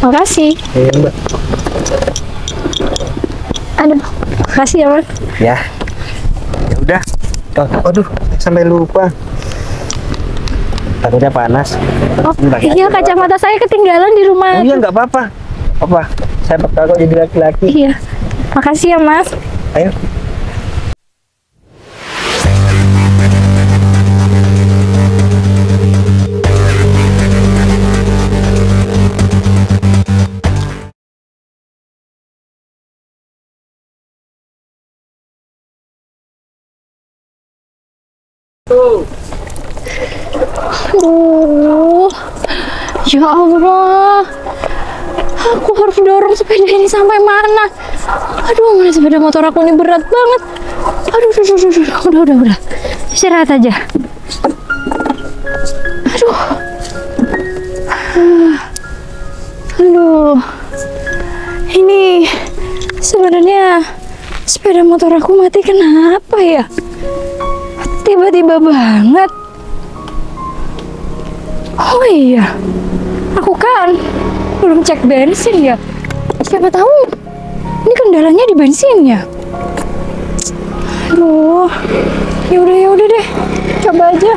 Makasih. Iya mbak. Aduh, makasih ya Mas. Ya. Ya udah. Oh, aduh, sampai lupa. Takutnya panas. Oh, iya kacamata saya ketinggalan di rumah. Oh iya nggak apa-apa. Apa? Saya bakal kok jadi laki-laki. Iya. Makasih ya Mas. Ayo. Aduh, ya Allah, aku harus dorong sepeda ini sampai mana? Aduh, mana sepeda motor aku ini berat banget. Aduh, udah, istirahat aja. Aduh, aduh, ini sebenarnya sepeda motor aku mati kenapa ya? Tiba-tiba banget. Oh iya, aku kan belum cek bensin ya. Siapa tahu ini kendalanya di bensinnya. Aduh, ya udah deh, coba aja.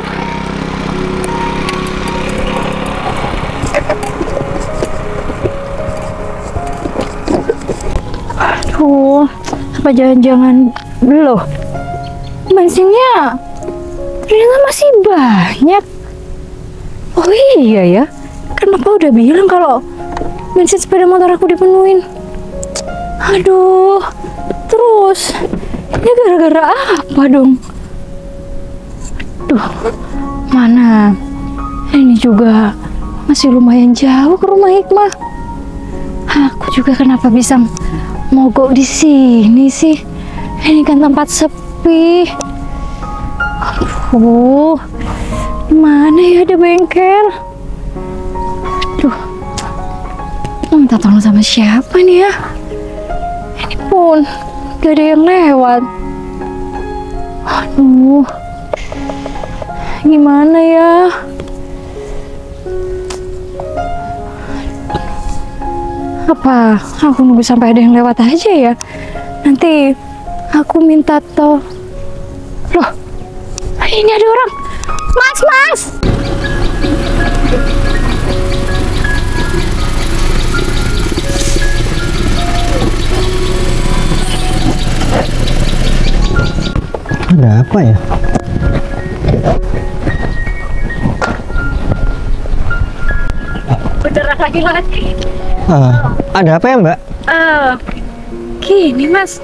Aduh, apa jangan-jangan belum? Bensinnya ternyata masih banyak. Oh iya ya, kan Papa udah bilang kalau bensin sepeda motor aku dipenuhin. Aduh, terus ini gara-gara apa dong? Duh, mana? Ini juga masih lumayan jauh ke rumah Hikmah. Aku juga kenapa bisa mogok di sini sih? Ini kan tempat sepi. Aduh, mana ya ada bengkel? Duh, mau minta tolong sama siapa nih ya? Ini pun gak ada yang lewat. Aduh, gimana ya? Apa aku nunggu sampai ada yang lewat aja ya? Nanti aku minta tolong. Loh, ini ada orang. Mas! Ada apa ya? Beneran laki-laki. Ada apa ya mbak? Gini Mas.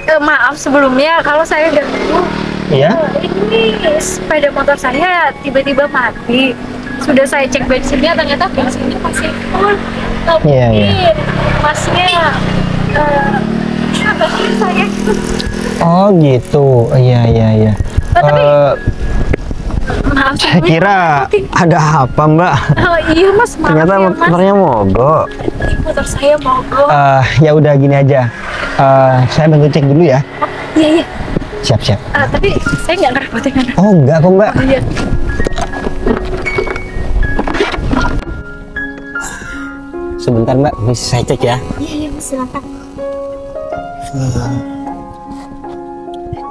Maaf sebelumnya kalau saya ganggu. Iya? Ini sepeda motor saya tiba-tiba mati. Sudah saya cek bensinnya, ternyata bensinnya masih full. Tapi Iya. Masnya bensin saya. Oh gitu. Iya. Tapi maaf Saya sebelumnya. kira ada apa mbak? Oh iya Mas, maaf Ternyata ya Mas. motornya mogok. Motor saya mogok. Ya udah gini aja. Saya bantu cek dulu ya. Iya. Siap. Tapi saya nggak ngerepotin kan? Oh enggak kok mbak. Oh, iya. Sebentar mbak, bisa saya cek ya. Iya Mas, silakan.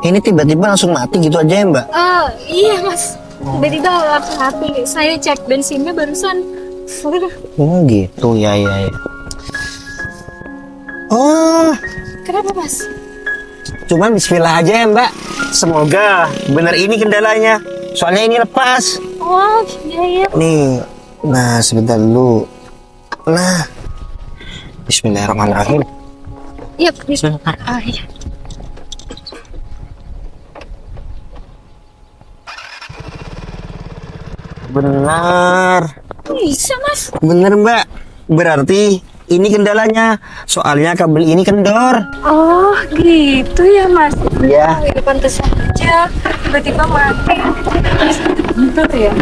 Ini tiba-tiba langsung mati gitu aja ya mbak? Iya Mas, tiba-tiba langsung mati. Saya cek bensinnya barusan. Oh gitu ya. Oh, Kenapa Mas? cuman bismillah aja ya mbak. Semoga bener ini kendalanya. Soalnya ini lepas. Oh iya. Nih, nah sebentar dulu. Nah, bismillahirrahmanirrahim. Iya, bisa. Iya. Benar. Bisa Mas. Bener mbak. Berarti ini kendalanya. Soalnya kabel ini kendor. Oh gitu ya Mas. Iya. Ya pantesan aja tiba-tiba mati. Gitu ya.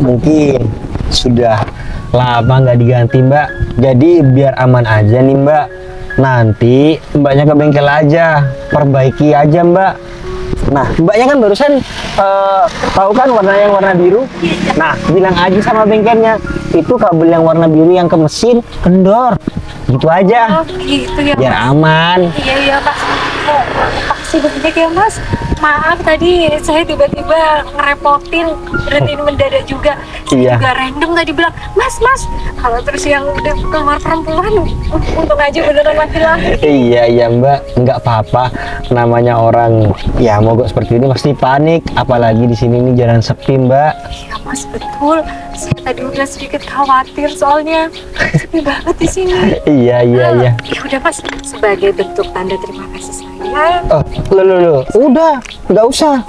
Mungkin sudah lama nggak diganti mbak. Jadi biar aman aja nih mbak. Nanti mbaknya ke bengkel aja, perbaiki aja mbak. Nah mbaknya kan barusan tahu kan warna yang warna biru. Nah bilang aja sama bengkelnya itu kabel yang warna biru yang ke mesin kendor. Gitu aja. Oh gitu ya Biar Mas. aman. Iya Mas. Oh, makasih banyak ya Mas. Maaf tadi saya tiba-tiba ngerepotin, berhentiin mendadak juga. Saya Iya. juga random tadi bilang, Mas, kalau terus yang udah keluar perempuan, untung aja beneran laki-laki. Iya Mbak, nggak apa-apa. Namanya orang ya mogok seperti ini pasti panik. Apalagi di sini nih jalan sepi Mbak. Iya Mas, betul. Saya tadi udah sedikit khawatir soalnya sepi banget di sini. Iya. Ya udah Mas, sebagai bentuk tanda terima kasih saya. Oh, loh. Udah, nggak usah.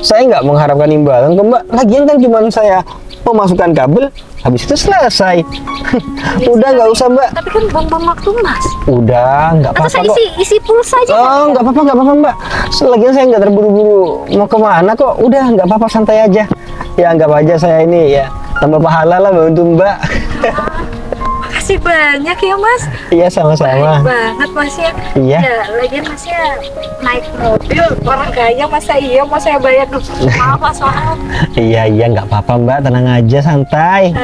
Saya nggak mengharapkan imbalan kok Mbak. Lagian kan cuma saya memasukkan kabel, habis itu selesai. Udah nggak usah Mbak. Tapi kan buang-buang waktu Mas. Udah, nggak Atau apa-apa saya kok. isi pulsa aja. Oh, nggak apa-apa Mbak. Lagian saya nggak terburu-buru mau kemana kok. Udah, nggak apa-apa, santai aja. Ya anggap aja saya ini ya tambah pahala lah bantu Mbak. Makasih banyak ya Mas. Iya, sama-sama. Baik banget Mas ya. Iya. Ya, lagian Mas ya naik mobil orang kaya masa iya mau saya bayar dulu. Maaf soal. Iya, nggak apa-apa Mbak, tenang aja, santai.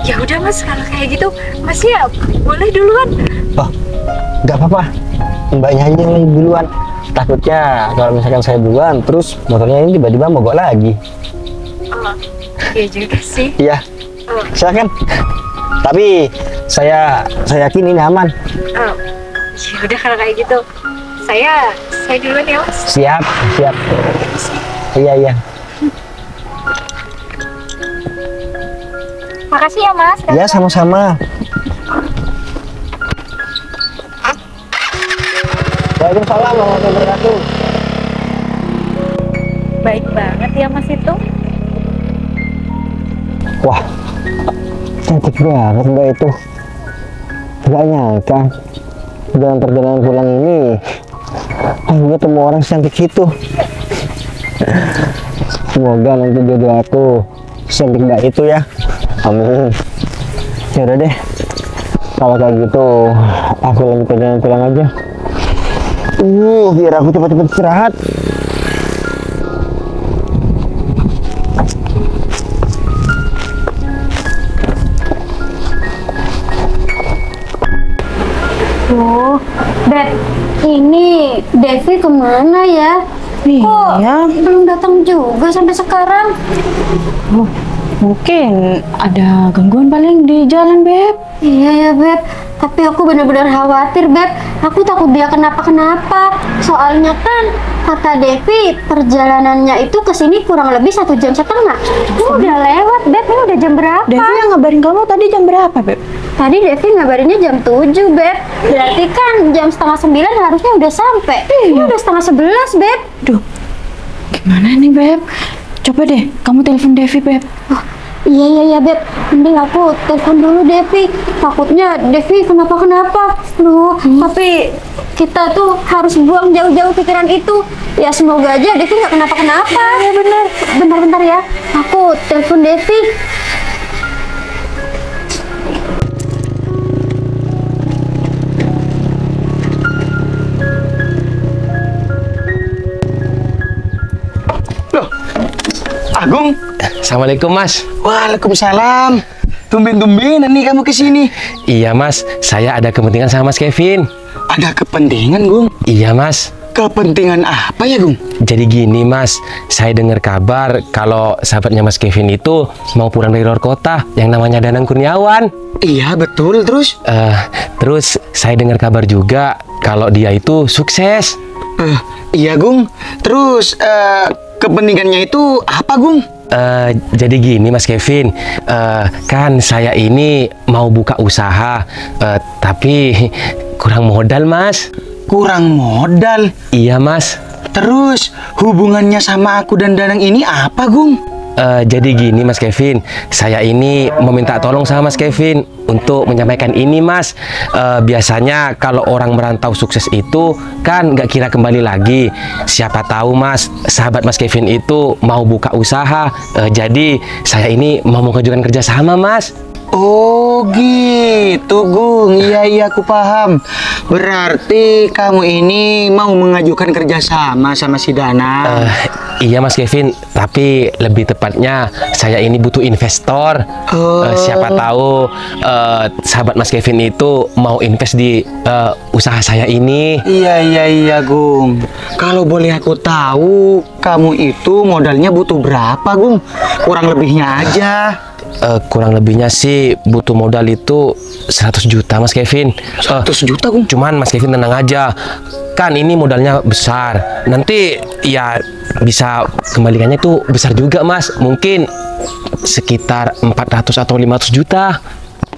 Ya udah Mas, kalau kayak gitu Mas ya boleh duluan. Oh, nggak apa-apa. Mbaknya aja yang duluan. Takutnya kalau misalkan saya duluan, terus motornya ini tiba-tiba mogok lagi. Oh, iya juga sih. Iya, Oh, silakan. Tapi saya yakin ini aman. oh. Ya udah kalau kayak gitu. Saya duluan ya Mas. Siap. Iya. Makasih ya Mas. Ya, sama-sama. Waalaikumsalam warahmatullahi wabarakatuh. Baik banget ya Mas itu. Wah, cantik banget Mbak itu. Gak nyangka dalam perjalanan pulang ini aku ketemu orang secantik itu. Semoga nanti jodoh aku secantik Mbak itu ya. Amin. Ya udah deh, kalau kayak gitu aku lanjut perjalanan pulang aja. Biar aku cepat-cepat istirahat. Oh, Beb, ini Devi kemana ya? Iya, Kok belum datang juga sampai sekarang? mungkin ada gangguan paling di jalan, Beb. Iya ya Beb, tapi aku benar-benar khawatir Beb. Aku takut dia kenapa-kenapa. Soalnya kan kata Devi perjalanannya itu ke sini kurang lebih 1,5 jam. Ini udah lewat Beb, ini udah jam berapa? Devi yang ngabarin kamu tadi jam berapa, Beb? Tadi Devi ngabarinnya jam 7 Beb. Berarti kan jam 8:30 harusnya udah sampai. Ini udah 10:30 Beb. Duh, gimana nih, Beb? Coba deh, kamu telepon Devi, Beb. Oh, iya Beb, mending aku telepon dulu Devi. Takutnya Devi kenapa-kenapa. Tapi kita tuh harus buang jauh-jauh pikiran itu. Ya semoga aja Devi nggak kenapa-kenapa. Iya bener. Bentar ya, aku telepon Devi. Agung. Assalamualaikum Mas. Waalaikumsalam. Tumben-tumbenan nih kamu kesini. Iya Mas, saya ada kepentingan sama Mas Kevin. Ada kepentingan, Gung. Iya Mas. Kepentingan apa ya, Gung? Jadi gini Mas, saya dengar kabar kalau sahabatnya Mas Kevin itu mau pulang dari luar kota yang namanya Danang Kurniawan. Iya, betul. Terus? Terus saya dengar kabar juga kalau dia itu sukses. Iya, Gung. Terus kepentingannya itu apa, Gung? Jadi gini Mas Kevin, kan saya ini mau buka usaha, tapi kurang modal Mas. Kurang modal? Iya Mas. Terus hubungannya sama aku dan Danang ini apa, Gung? Jadi gini Mas Kevin, saya ini meminta tolong sama Mas Kevin untuk menyampaikan ini Mas. Biasanya kalau orang merantau sukses itu kan nggak kira kembali lagi. Siapa tahu Mas, sahabat Mas Kevin itu mau buka usaha. Jadi saya ini mau mengajukan kerjasama Mas. Oh, Oh gitu, Gung. Iya, aku paham. Berarti kamu ini mau mengajukan kerjasama sama si Danang. Iya Mas Kevin, tapi lebih tepatnya saya ini butuh investor. Siapa tahu sahabat Mas Kevin itu mau invest di usaha saya ini. Iya, Gung. Kalau boleh aku tahu, kamu itu modalnya butuh berapa, Gung? Kurang lebihnya aja. Kurang lebihnya sih butuh modal itu 100 juta Mas Kevin. 100 juta, Gung? Cuman Mas Kevin tenang aja, kan ini modalnya besar. Nanti ya bisa kembaliannya tuh besar juga Mas. Mungkin sekitar 400 atau 500 juta.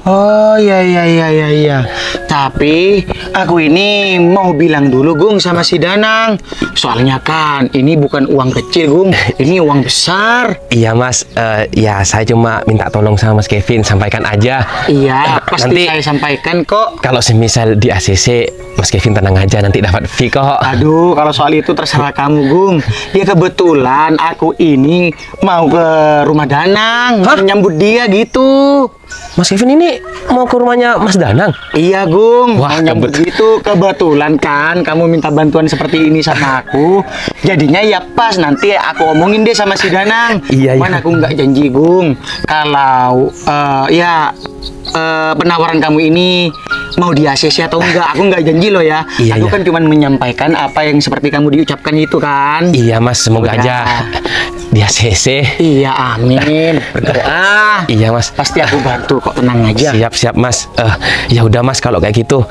Oh iya. Tapi aku ini mau bilang dulu, Gung, sama si Danang. Soalnya kan ini bukan uang kecil, Gung. Ini uang besar. Iya Mas, ya saya cuma minta tolong sama Mas Kevin, sampaikan aja. Iya, pasti nanti saya sampaikan kok. kalau semisal di ACC, Mas Kevin tenang aja, nanti dapat fee kok. Aduh, kalau soal itu terserah kamu, Gung. Ya kebetulan aku ini mau ke rumah Danang, menyambut dia gitu. Mas Kevin ini mau ke rumahnya Mas Danang? Iya, Gung. Wah, Mau nyambut gitu. Kebetulan kan kamu minta bantuan seperti ini sama aku. Jadinya ya pas nanti aku omongin deh sama si Danang. Iya. Mana aku nggak janji, Gung. Kalau penawaran kamu ini mau di ACC atau enggak, aku nggak janji loh ya. Iya, Aku kan cuma menyampaikan apa yang seperti kamu diucapkan itu kan. Iya Mas, semoga Udah. aja di ACC. Iya, amin. Berdoa. Iya Mas. Pasti aku bantu kok, tenang aja. Siap Mas. Ya udah Mas, kalau kayak gitu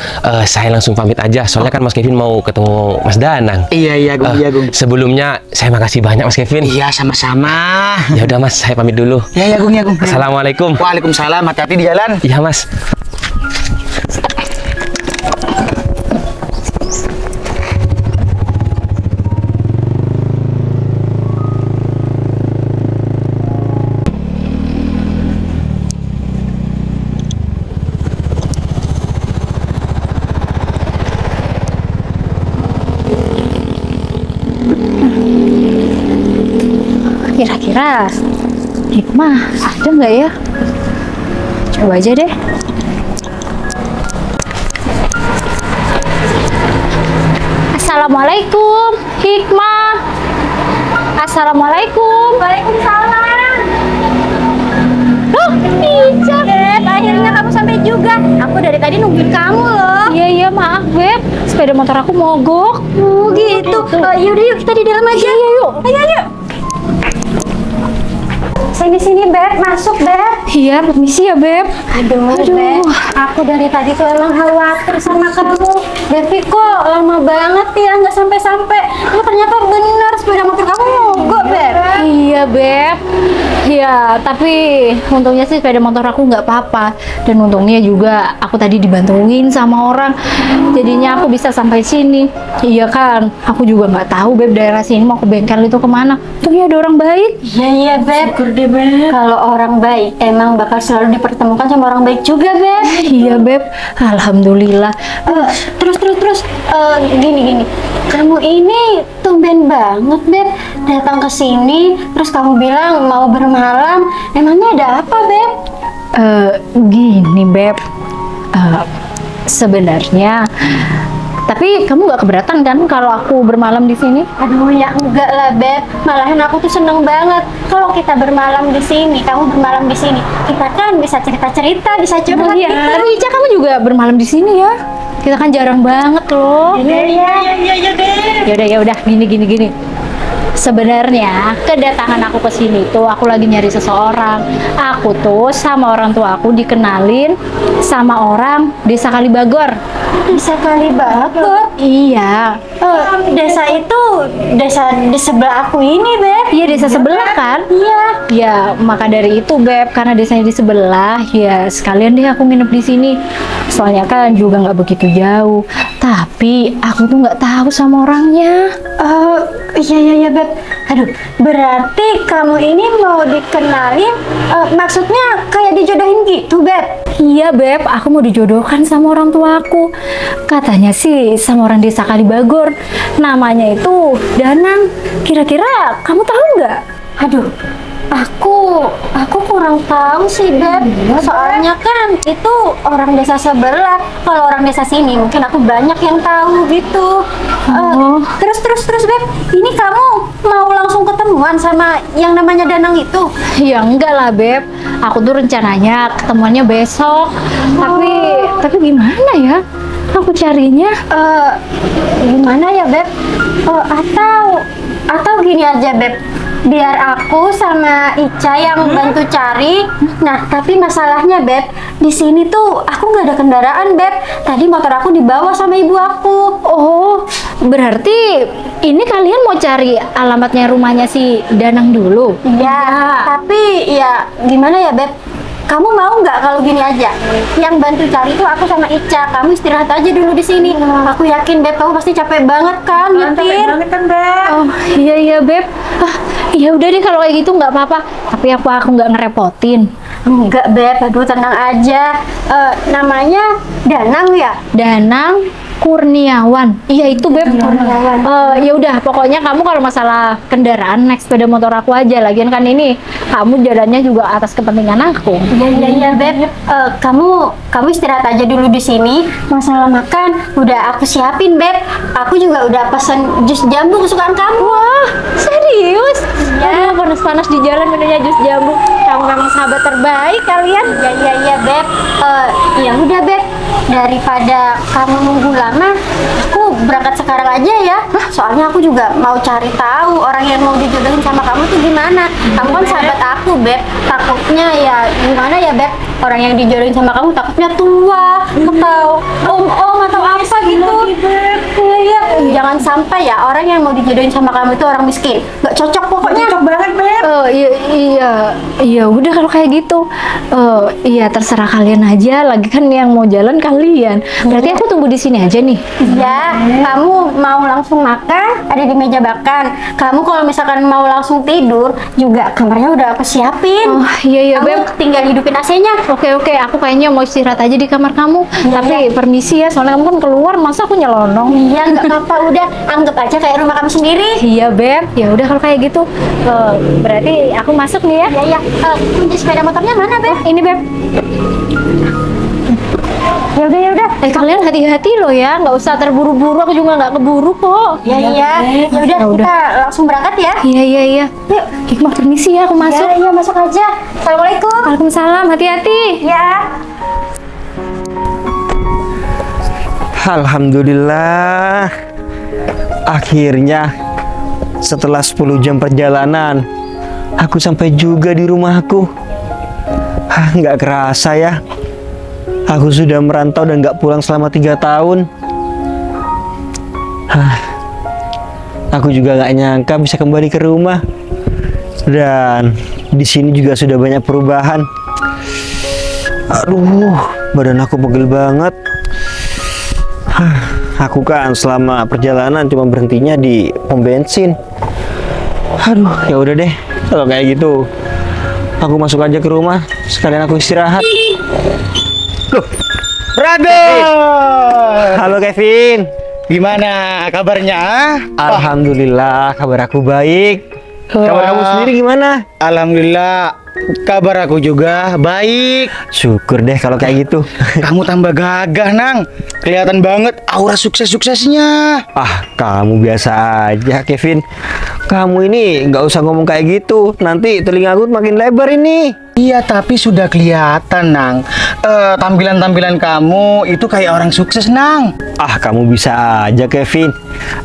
saya langsung pamit aja. Soalnya kan Mas Kevin mau ketemu Mas Danang. Iya, Gung. Iya, Gung. Sebelumnya saya makasih banyak Mas Kevin. Iya, sama-sama. Ya udah Mas, saya pamit dulu. Ya, Gung. Assalamualaikum. Waalaikumsalam. Hati-hati di jalan. Iya Mas. Kira-kira Hikmah ada nggak ya? Coba aja deh. Assalamualaikum, Hikmah. Assalamualaikum. Waalaikumsalam. Loh, Ica. Beb, akhirnya kamu sampai juga. Aku dari tadi nungguin kamu loh. Iya, maaf, Beb. Sepeda motor aku mogok. Oh, gitu. Yaudah, yuk kita di dalam aja. Iya, yuk. Ayo. Sini, Beb. Masuk, Beb. Iya, permisi ya, Beb. Aduh. Beb. Aku dari tadi tuh emang khawatir sama kamu. Devi kok lama banget ya, nggak sampai-sampai. Oh, ternyata bener sepeda motor kamu mogok, Beb. Iya, Beb. Iya, tapi untungnya sih sepeda motor aku nggak apa-apa. Dan untungnya juga aku tadi dibantuin sama orang. Jadinya aku bisa sampai sini. Iya kan, aku juga nggak tahu, Beb, daerah sini mau ke bengkel itu kemana. Untungnya ada orang baik. Iya, Beb. Syukur deh, Beb. Kalau orang baik emang bakal selalu dipertemukan sama orang baik juga, Beb. Iya, Beb. Alhamdulillah. Terus gini. Kamu ini tumben banget, Beb, datang ke sini terus kamu bilang mau bermalam. Emangnya ada apa, Beb? Gini, Beb. Sebenarnya tapi kamu nggak keberatan kan kalau aku bermalam di sini? Aduh, ya enggak lah, Beb. Malahan aku tuh seneng banget kalau kita bermalam di sini, kamu bermalam di sini. Kita kan bisa cerita-cerita, bisa curhat gitu. Tapi Ica, kamu juga bermalam di sini ya? Kita kan jarang banget loh. Iya deh. Ya udah, gini. Sebenarnya kedatangan aku ke sini tuh aku lagi nyari seseorang. Aku tuh sama orang tua aku dikenalin sama orang desa Kalibagor. Desa Kalibagor? Iya. Desa itu desa di sebelah aku ini, Beb. Iya, desa sebelah kan? Iya. Ya, maka dari itu, Beb, karena desanya di sebelah, ya sekalian deh aku nginep di sini. Soalnya kan juga nggak begitu jauh. Tapi aku tuh nggak tahu sama orangnya. Iya, Beb. Aduh, berarti kamu ini mau dikenalin, maksudnya kayak dijodohin gitu, Beb? Iya, Beb, aku mau dijodohkan sama orang tua aku. Katanya sih sama orang desa Kalibagor. Namanya itu Danang. Kira-kira kamu tahu nggak? Aduh, Aku kurang tahu sih, Beb. Soalnya kan itu orang desa sebelah. Kalau orang desa sini mungkin aku banyak yang tahu gitu. Terus, Beb. Ini kamu mau langsung ketemuan sama yang namanya Danang itu? Ya enggak lah Beb, aku tuh rencananya ketemuannya besok. Tapi gimana ya? Aku carinya. Gimana ya, Beb? Atau gini aja, Beb. Biar aku sama Ica yang bantu cari. Nah, tapi masalahnya, Beb, di sini tuh aku nggak ada kendaraan, Beb. Tadi motor aku dibawa sama ibu aku. Oh, berarti ini kalian mau cari alamatnya rumahnya si Danang dulu? Iya, tapi ya gimana ya, Beb? Kamu mau nggak kalau gini aja? Yang bantu cari tuh aku sama Ica. Kamu istirahat aja dulu di sini. Aku yakin, Beb, kamu pasti capek banget kan nyetir. Oh iya Beb. Ya udah deh kalau kayak gitu nggak apa-apa. Tapi aku nggak ngerepotin. Enggak, Beb. Aduh, tenang aja. Namanya Danang ya? Danang Kurniawan. Iya itu Beb. Kurniawan. Ya udah pokoknya kamu kalau masalah kendaraan naik sepeda motor aku aja. Lagian kan ini kamu jalannya juga atas kepentingan aku. Iya, Beb. Kamu istirahat aja dulu di sini. Masalah makan udah aku siapin, Beb. Aku juga udah pesen jus jambu kesukaan kamu. Wah, serius? Iya. Panas-panas di jalan minumnya jus jambu. Kamu memang sahabat terbaik kalian. Iya, Beb. Ya udah, Beb. Daripada kamu nunggu lama, aku berangkat sekarang aja ya. Soalnya aku juga mau cari tahu orang yang mau dijodohin sama kamu tuh gimana. Kamu kan sahabat aku, Beb. Takutnya ya gimana ya, Beb? Orang yang dijodohin sama kamu takutnya tua atau om atau apa gitu. Iya. Jangan sampai ya orang yang mau dijodohin sama kamu itu orang miskin. Gak cocok pokoknya. Cocok banget, Beb. Iya udah kalau kayak gitu. Iya terserah kalian aja. Lagi kan yang mau jalan kalian. Berarti aku tunggu di sini aja nih. Iya, kamu mau langsung makan ada di meja makan. Kamu kalau misalkan mau langsung tidur juga kamarnya udah aku siapin. Oh iya Kamu Beb. tinggal hidupin AC-nya. Oke, aku kayaknya mau istirahat aja di kamar kamu. Tapi permisi ya, soalnya kamu kan keluar, masa aku nyelonong. Iya, nggak apa-apa, udah anggap aja kayak rumah kamu sendiri. Iya Beb, ya udah kalau kayak gitu. Berarti aku masuk nih ya. Iya. Kunci sepeda motornya mana, Beb? Ini Beb. Ya udah. Kalian hati-hati loh ya, nggak usah terburu-buru. Aku juga nggak keburu kok. Iya. Ya udah, kita langsung berangkat ya. Iya. Yuk. Hikmah permisi ya, aku masuk. Iya, masuk aja. Assalamualaikum. Waalaikumsalam, hati-hati. Ya. Alhamdulillah. Akhirnya setelah 10 jam perjalanan aku sampai juga di rumahku. Nggak kerasa ya. Aku sudah merantau dan nggak pulang selama 3 tahun. Aku juga nggak nyangka bisa kembali ke rumah. Dan di sini juga sudah banyak perubahan. Aduh, badan aku pegel banget. Aku kan selama perjalanan cuma berhentinya di pom bensin. Aduh, ya udah deh. Kalau kayak gitu, aku masuk aja ke rumah. Sekalian aku istirahat. Loh, brother. Halo Kevin. Gimana kabarnya? Alhamdulillah, kabar aku baik. Kabar kamu sendiri gimana? Alhamdulillah, kabar aku juga baik. Syukur deh kalau kayak gitu. Kamu tambah gagah, Nang. Kelihatan banget aura sukses-suksesnya. Kamu biasa aja, Kevin. Kamu ini nggak usah ngomong kayak gitu. Nanti telinga aku makin lebar ini. Iya, tapi sudah kelihatan, Nang. Tampilan-tampilan kamu itu kayak orang sukses, Nang. Kamu bisa aja, Kevin.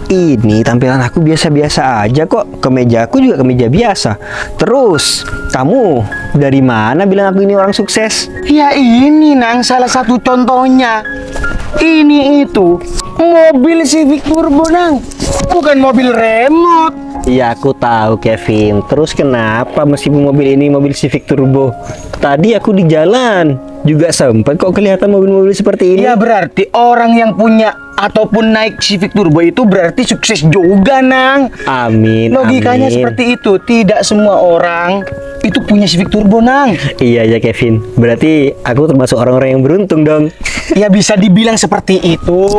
Ini tampilan aku biasa-biasa aja kok. Kemejaku juga kemeja biasa. Terus, kamu dari mana bilang aku ini orang sukses? Ya ini, Nang, salah satu contohnya. Ini itu mobil Civic Turbo, Nang. Bukan mobil remote. Ya aku tahu Kevin. Terus kenapa meskipun mobil ini mobil Civic Turbo, tadi aku di jalan juga sempat kok kelihatan mobil-mobil seperti ini. Ya berarti orang yang punya ataupun naik Civic Turbo itu berarti sukses juga, Nang. Amin. Logikanya amin. seperti itu. Tidak semua orang itu punya Civic Turbo, Nang. Iya ya Kevin. Berarti aku termasuk orang-orang yang beruntung dong. Ya bisa dibilang seperti itu.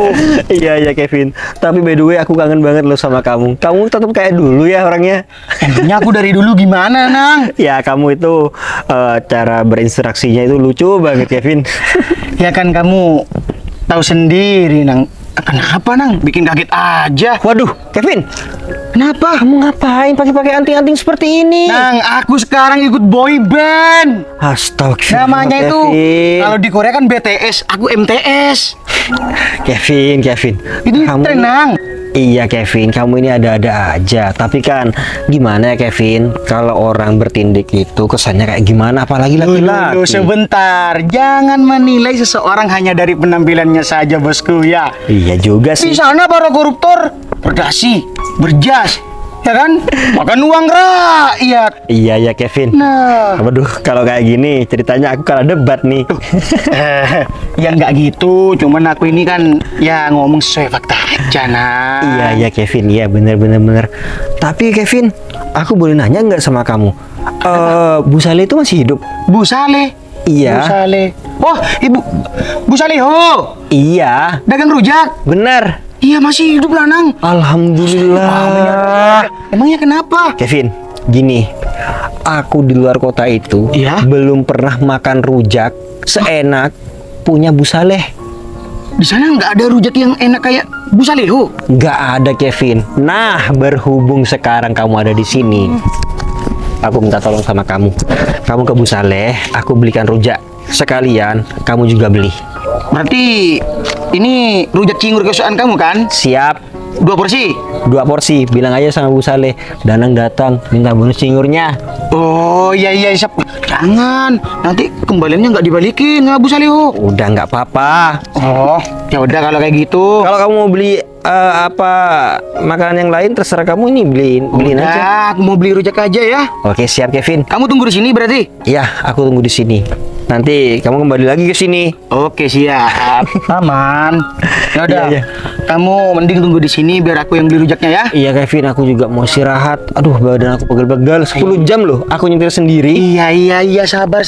Iya ya Kevin. Tapi by the way aku kangen banget loh sama kamu. Kamu tetap kayak dulu ya orangnya. Emangnya aku dari dulu gimana, Nang? Ya kamu itu cara berinteraksinya itu lucu banget Kevin. Ya kan kamu tahu sendiri, Nang. Kenapa, Nang? Bikin kaget aja. Waduh, Kevin. Kenapa? Kamu ngapain pakai anting-anting seperti ini? Nang, aku sekarang ikut boy band. Astagfirullah. Namanya itu Kevin. kalau di Korea kan BTS, aku MTS. Kevin. Ini tren, Nang. Iya Kevin, kamu ini ada-ada aja. Tapi kan gimana ya Kevin, kalau orang bertindik itu kesannya kayak gimana, apalagi laki-laki. Loh, sebentar. Jangan menilai seseorang hanya dari penampilannya saja, bosku ya. Iya juga Di sih. sana para koruptor berdasi, berjas, ya kan? Makan uang rakyat. Iya ya Kevin. Nah, Waduh, kalau kayak gini ceritanya aku kalah debat nih. ya nggak gitu. Cuman aku ini kan ya ngomong sesuai fakta aja, nah. Iya ya Kevin, iya bener. Tapi Kevin, aku boleh nanya nggak sama kamu? Bu Saleh itu masih hidup? Bu Saleh. Iya. Bu Saleh. Oh, Ibu Bu Saleho. Iya, Dagang rujak. bener. Iya, masih hidup lah, Nang. Alhamdulillah. Emangnya kenapa? Kevin, gini, aku di luar kota itu Iya? belum pernah makan rujak seenak punya Bu Saleh. Di sana nggak ada rujak yang enak kayak Bu Saleho. Nggak ada Kevin. Nah, berhubung sekarang kamu ada di sini, aku minta tolong sama kamu. Kamu ke Bu Saleh, aku belikan rujak. Sekalian, kamu juga beli. Berarti ini rujak cingur kesukaan kamu kan? Siap? 2 porsi. 2 porsi. Bilang aja sama Bu Saleh, Danang datang minta bonus cingurnya. Oh iya siap. Jangan, nanti kembaliannya nggak dibalikin sama Bu Saleho. Udah nggak apa-apa. Oh, ya udah kalau kayak gitu. Kalau kamu mau beli apa makanan yang lain terserah kamu, ini beliin aja. Udah, aku mau beli rujak aja ya. Oke, siap Kevin. Kamu tunggu di sini berarti? Ya, aku tunggu di sini. Nanti kamu kembali lagi ke sini. Oke, siap. Aman. Ya udah. Iya. Kamu mending tunggu di sini biar aku yang beli rujaknya ya. Iya Kevin, aku juga mau istirahat. Aduh, badan aku pegel-pegel. 10 jam loh, aku nyetir sendiri. Iya, sabar.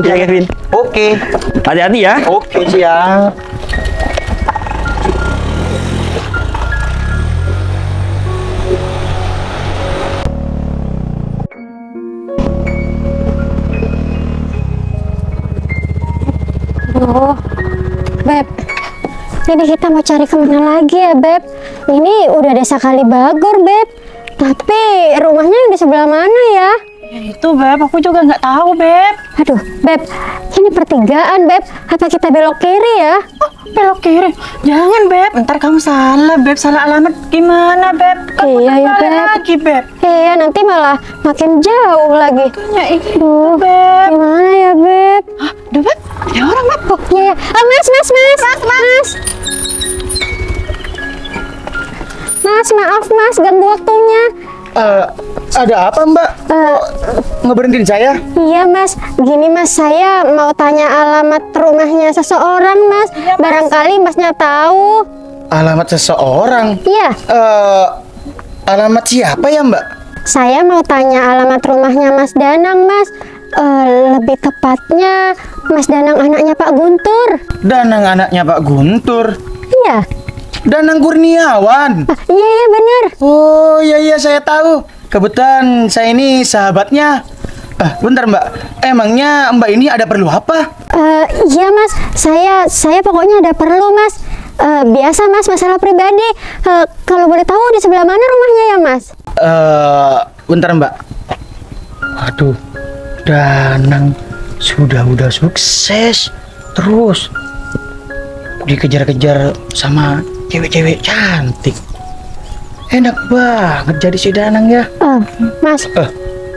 Iya Kevin. Oke. Hati-hati ya. Oke, siap. Oh, Beb, ini kita mau cari kemana lagi ya, Beb? Ini udah desa Kalibagor, Beb. Tapi rumahnya di sebelah mana ya? Ya itu Beb, aku juga nggak tahu Beb. Aduh, Beb, ini pertigaan, Beb. Apa kita belok kiri ya? Oh, belok kiri. Jangan Beb, ntar kamu salah Beb, salah alamat gimana Beb? Kamu Iya ya, balik Beb. lagi Beb. Iya, nanti malah makin jauh lagi. Tanya itu Duh, Beb. gimana ya, Beb? Hah, aduh Beb, ada orang Beb. Oh, iya, iya. Ah, Mas. Mas, maaf Mas, ganggu waktunya. Ada apa, Mbak? Ngeberhentiin saya? Iya Mas, gini Mas, saya mau tanya alamat rumahnya seseorang Mas. Barangkali Masnya tahu. Alamat seseorang? Iya, Alamat siapa ya, Mbak? saya mau tanya alamat rumahnya Mas Danang Mas. Lebih tepatnya Mas Danang anaknya Pak Guntur. Danang anaknya Pak Guntur. Iya, Danang Kurniawan. iya benar. Oh iya saya tahu. Kebetulan saya ini sahabatnya. Bentar Mbak. Emangnya Mbak ini ada perlu apa? Iya Mas, saya pokoknya ada perlu Mas. Biasa Mas, masalah pribadi. Kalau boleh tahu di sebelah mana rumahnya ya Mas? Bentar Mbak. Waduh, Danang udah sukses. Terus dikejar-kejar sama cewek-cewek cantik. Enak banget jadi si Danang ya. Mas,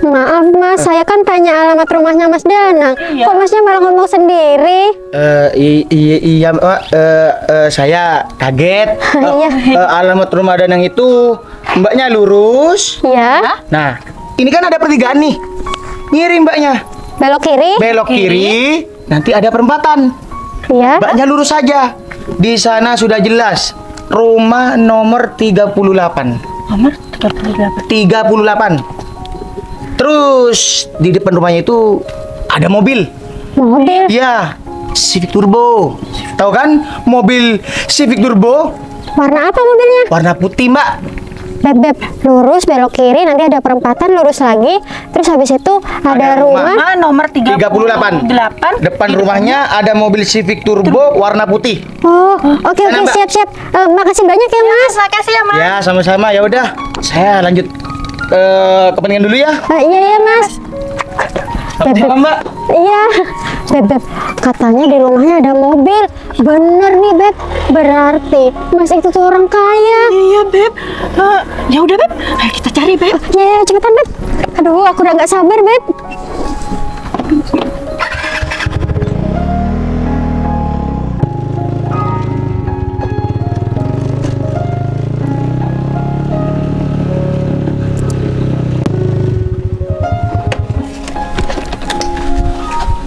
maaf Mas, saya kan tanya alamat rumahnya Mas Danang. Kok Masnya malah ngomong sendiri? Iya Mbak, saya kaget. Alamat rumah Danang itu Mbaknya lurus. Ya, Nah, ini kan ada pertigaan nih. Ngirim Mbaknya. belok kiri. Belok kiri, nanti ada perempatan. Ya, Mbaknya lurus saja. Di sana sudah jelas. Rumah nomor 38. Nomor 38. 38. Terus di depan rumahnya itu ada mobil. mobil. Ya, Civic Turbo. Tahu kan mobil Civic Turbo? Warna apa mobilnya? Warna putih, Mbak. Beb, lurus belok kiri, nanti ada perempatan, lurus lagi. Terus habis itu ada rumah. Nomor 38. Depan rumahnya ada mobil Civic Turbo warna putih. Oh, oke, Sana, Mbak. siap. Makasih banyak ya, Mas. Makasih ya, Mas. Ya, sama-sama. Ya udah, saya lanjut ke kepentingan dulu ya. Iya, Mas. Sama-sama, Mbak. Iya, Beb, katanya di rumahnya ada mobil. Bener nih, Beb. Berarti Mas itu tuh orang kaya. Iya, Beb. Ya udah, Beb. Ayo kita cari, Beb. Ya, cepetan, Beb. Aduh, aku udah nggak sabar, Beb.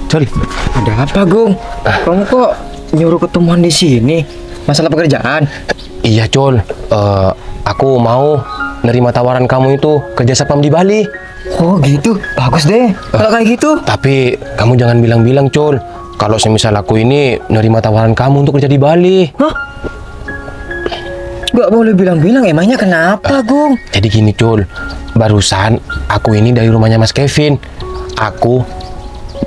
Col, Ada apa, Gung? Kamu kok nyuruh ketemuan di sini? Masalah pekerjaan? Iya, Col. Aku mau nerima tawaran kamu itu kerja satpam di Bali. Oh gitu, bagus deh. Kalau kayak gitu. Tapi kamu jangan bilang-bilang, Col. Kalau semisal aku ini nerima tawaran kamu untuk kerja di Bali. Hah? Gak boleh bilang-bilang, emangnya kenapa, Gung? Jadi gini, Col. Barusan aku ini dari rumahnya Mas Kevin. Aku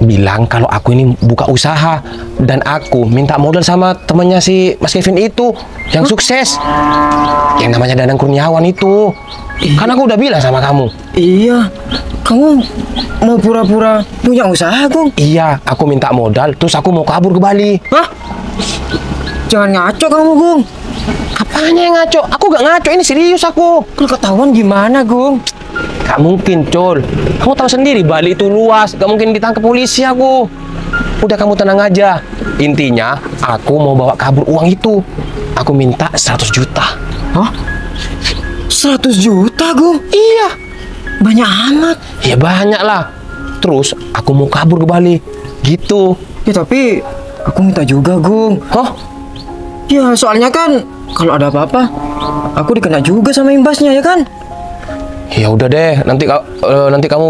bilang kalau aku ini buka usaha dan aku minta modal sama temannya si Mas Kevin itu yang sukses, yang namanya Danang Kurniawan itu. Kan aku udah bilang sama kamu. Iya, kamu mau pura-pura punya usaha, Gung? Iya, aku minta modal terus aku mau kabur ke Bali. Hah? Jangan ngaco kamu, Gung. Apanya yang ngaco? Aku gak ngaco, ini serius aku. Kalau ketahuan gimana, Gung? Gak mungkin, Col. Kamu tahu sendiri Bali itu luas, gak mungkin ditangkap polisi aku. Udah, kamu tenang aja. Intinya aku mau bawa kabur uang itu. Aku minta 100 juta. Hah? 100 juta, Gung? Iya. Banyak amat. Ya banyak lah. Terus aku mau kabur ke Bali. Gitu. Ya tapi aku minta juga, Gung. Hah? Ya soalnya kan kalau ada apa-apa aku dikena juga sama imbasnya, ya kan? Ya udah deh, nanti kamu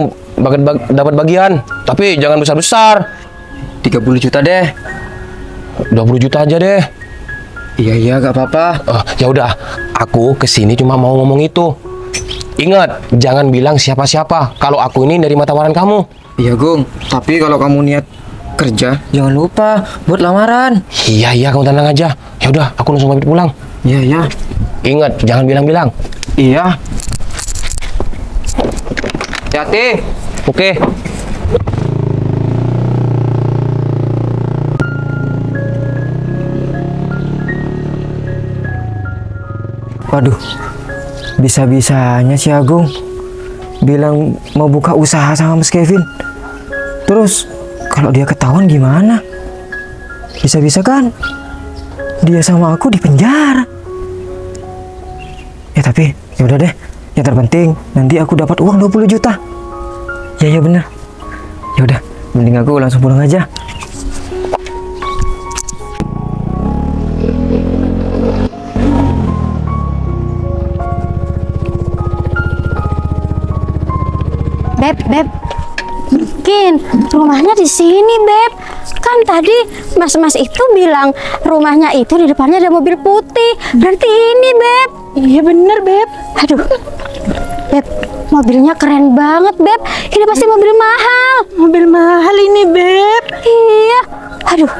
dapat bagian. Tapi jangan besar-besar. 30 juta deh. 20 juta aja deh. Iya, gak apa-apa. Ya udah, aku kesini cuma mau ngomong itu. Ingat, jangan bilang siapa-siapa kalau aku ini nerima tawaran kamu. Iya, Gung. Tapi kalau kamu niat kerja, jangan lupa buat lamaran. Iya, kamu tenang aja. Ya udah, aku langsung pamit pulang. Iya. Ingat, jangan bilang-bilang. Iya. Hati-hati. Oke. Waduh, bisa-bisanya si Agung bilang mau buka usaha sama Mas Kevin. Terus kalau dia ketahuan gimana? Bisa-bisa kan dia sama aku di penjara. Ya tapi ya udah deh. Yang terpenting nanti aku dapat uang 20 juta. Ya bener. Ya udah, mending aku langsung pulang aja. Beb, mungkin rumahnya di sini, Beb. Kan tadi Mas itu bilang rumahnya itu di depannya ada mobil putih. Berarti ini, Beb. Iya bener, Beb. Aduh, Beb, mobilnya keren banget, Beb. Ini pasti mobil mahal. Mobil mahal ini, Beb. Iya. Aduh,